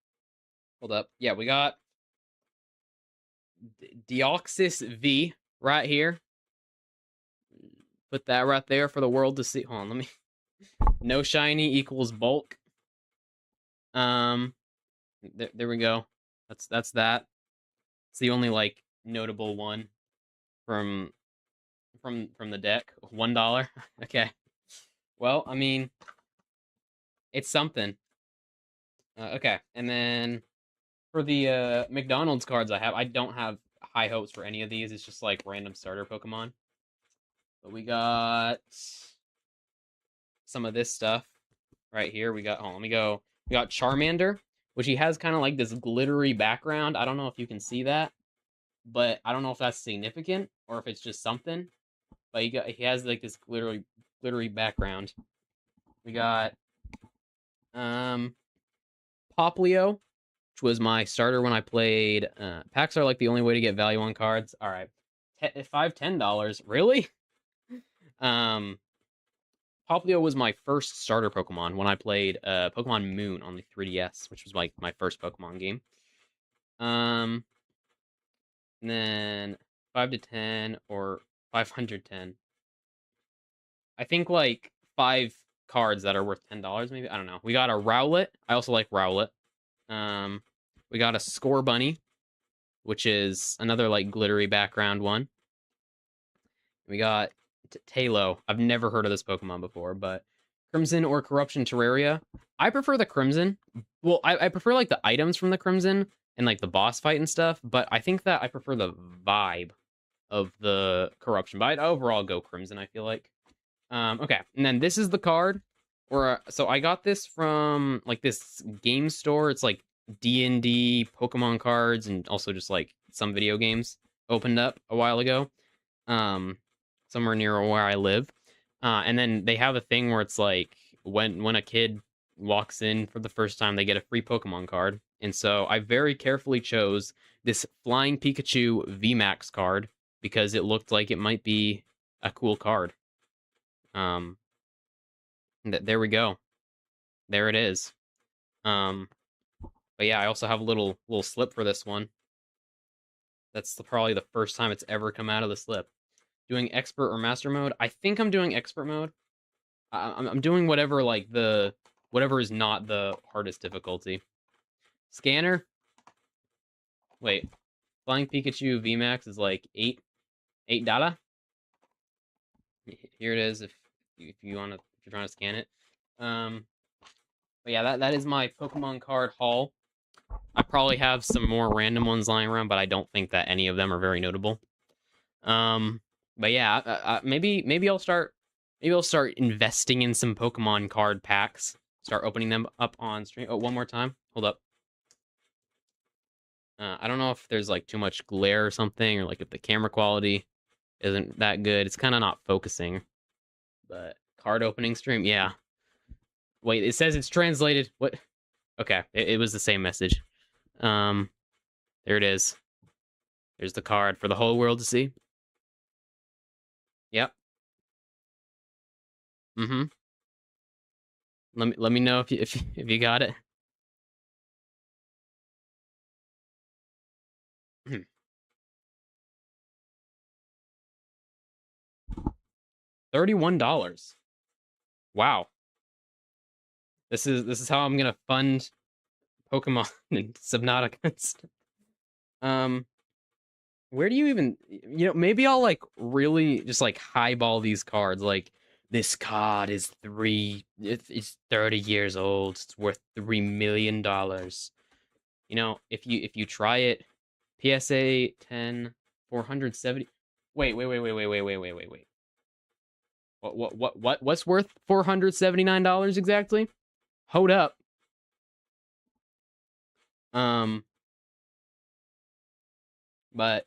hold up. Yeah, we got Deoxys V right here. Put that right there for the world to see. Hold on, let me. No shiny equals bulk. There we go. That's that. It's the only like notable one from from the deck. $1. Okay. Well, I mean, it's something. Okay, and then for the McDonald's cards I don't have high hopes for any of these. It's just like random starter Pokemon. But we got some of this stuff right here. We got, let me go. We got Charmander, which he has kind of like this glittery background. I don't know if you can see that, but I don't know if that's significant or if it's just something. But he has like this glittery background. We got Poplio, which was my starter when I played. Packs are like the only way to get value on cards. All right, $10, really? Poplio was my first starter Pokemon when I played Pokemon Moon on the 3DS, which was like my first Pokemon game. And then 5 to 10 or 510. I think like 5 cards that are worth $10 maybe. I don't know. We got a Rowlet. I also like Rowlet. We got a Score Bunny, which is another like glittery background one. We got Talo. I've never heard of this Pokemon before, but Crimson or Corruption Terraria. I prefer the Crimson. Well, I prefer like the items from the Crimson and like the boss fight and stuff, but I think that I prefer the vibe of the Corruption. But I'd overall go Crimson, I feel like. Okay, and then this is the card. So I got this from like this game store. It's like D&D Pokemon cards and also just like some video games opened up a while ago. Somewhere near where I live. And then they have a thing where it's like when a kid walks in for the first time, they get a free Pokemon card. And so I very carefully chose this Flying Pikachu VMAX card because it looked like it might be a cool card. There we go. There it is. But yeah, I also have a little slip for this one. That's probably the first time it's ever come out of the slip. Doing expert or master mode. I think I'm doing expert mode. I'm doing whatever whatever is not the hardest difficulty. Scanner. Wait, Flying Pikachu VMAX is like $8. Here it is. If you're trying to scan it. But yeah, that is my Pokemon card haul. I probably have some more random ones lying around, but I don't think that any of them are very notable. But yeah, maybe I'll start investing in some Pokemon card packs. Start opening them up on stream. Oh, one more time. Hold up. I don't know if there's like too much glare or something, or like if the camera quality isn't that good. It's kind of not focusing. But card opening stream, yeah. Wait, it says it's translated. What? Okay, it was the same message. There it is. There's the card for the whole world to see. Yep. Mm-hmm. Let me know if you got it. $31. Wow. This is how I'm gonna fund Pokemon and Subnautica. Where do you even, maybe I'll like really just like highball these cards. Like, this card is it's 30 years old. It's worth $3 million. If you try it, PSA 10, 470. Wait. What's worth $479 exactly? Hold up. But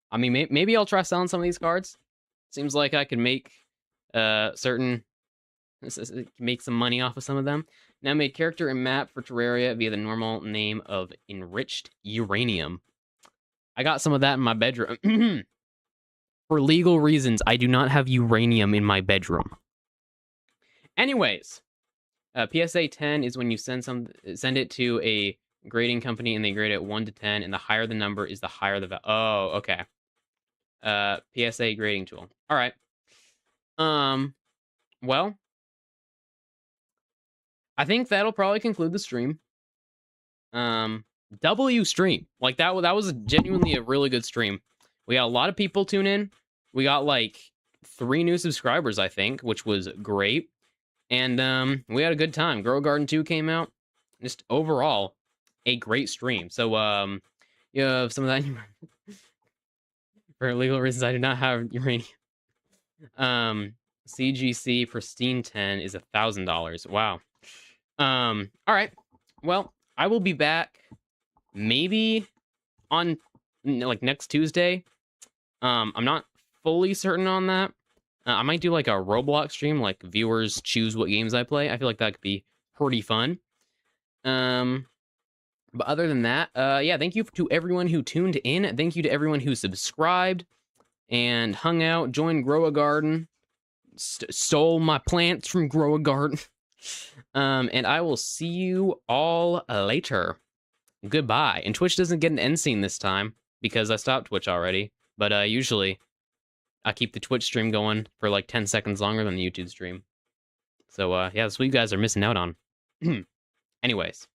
I mean, maybe I'll try selling some of these cards. Seems like I could make make some money off of some of them. Now made character and map for Terraria via the normal name of Enriched Uranium. I got some of that in my bedroom. For legal reasons, I do not have uranium in my bedroom. Anyways, PSA 10 is when you send it to a grading company and they grade it 1 to 10, and the higher the number is the higher the value. Oh, okay. PSA grading tool. All right. Well, I think that'll probably conclude the stream. W stream. Like that was genuinely a really good stream. We got a lot of people tune in. We got like 3 new subscribers, I think, which was great. And we had a good time. Grow Garden 2 came out. Just overall, a great stream. So you have some of that for legal reasons I do not have uranium. CGC Pristine 10 is $1,000. Wow. All right. Well, I will be back maybe on like next Tuesday. I'm not fully certain on that. I might do like a Roblox stream, like viewers choose what games I play. I feel like that could be pretty fun. But other than that, yeah, thank you to everyone who tuned in. Thank you to everyone who subscribed and hung out, joined Grow a Garden, stole my plants from Grow a Garden. And I will see you all later. Goodbye. And Twitch doesn't get an end scene this time because I stopped Twitch already. But usually I keep the Twitch stream going for like 10 seconds longer than the YouTube stream. So yeah, that's what you guys are missing out on. Anyways.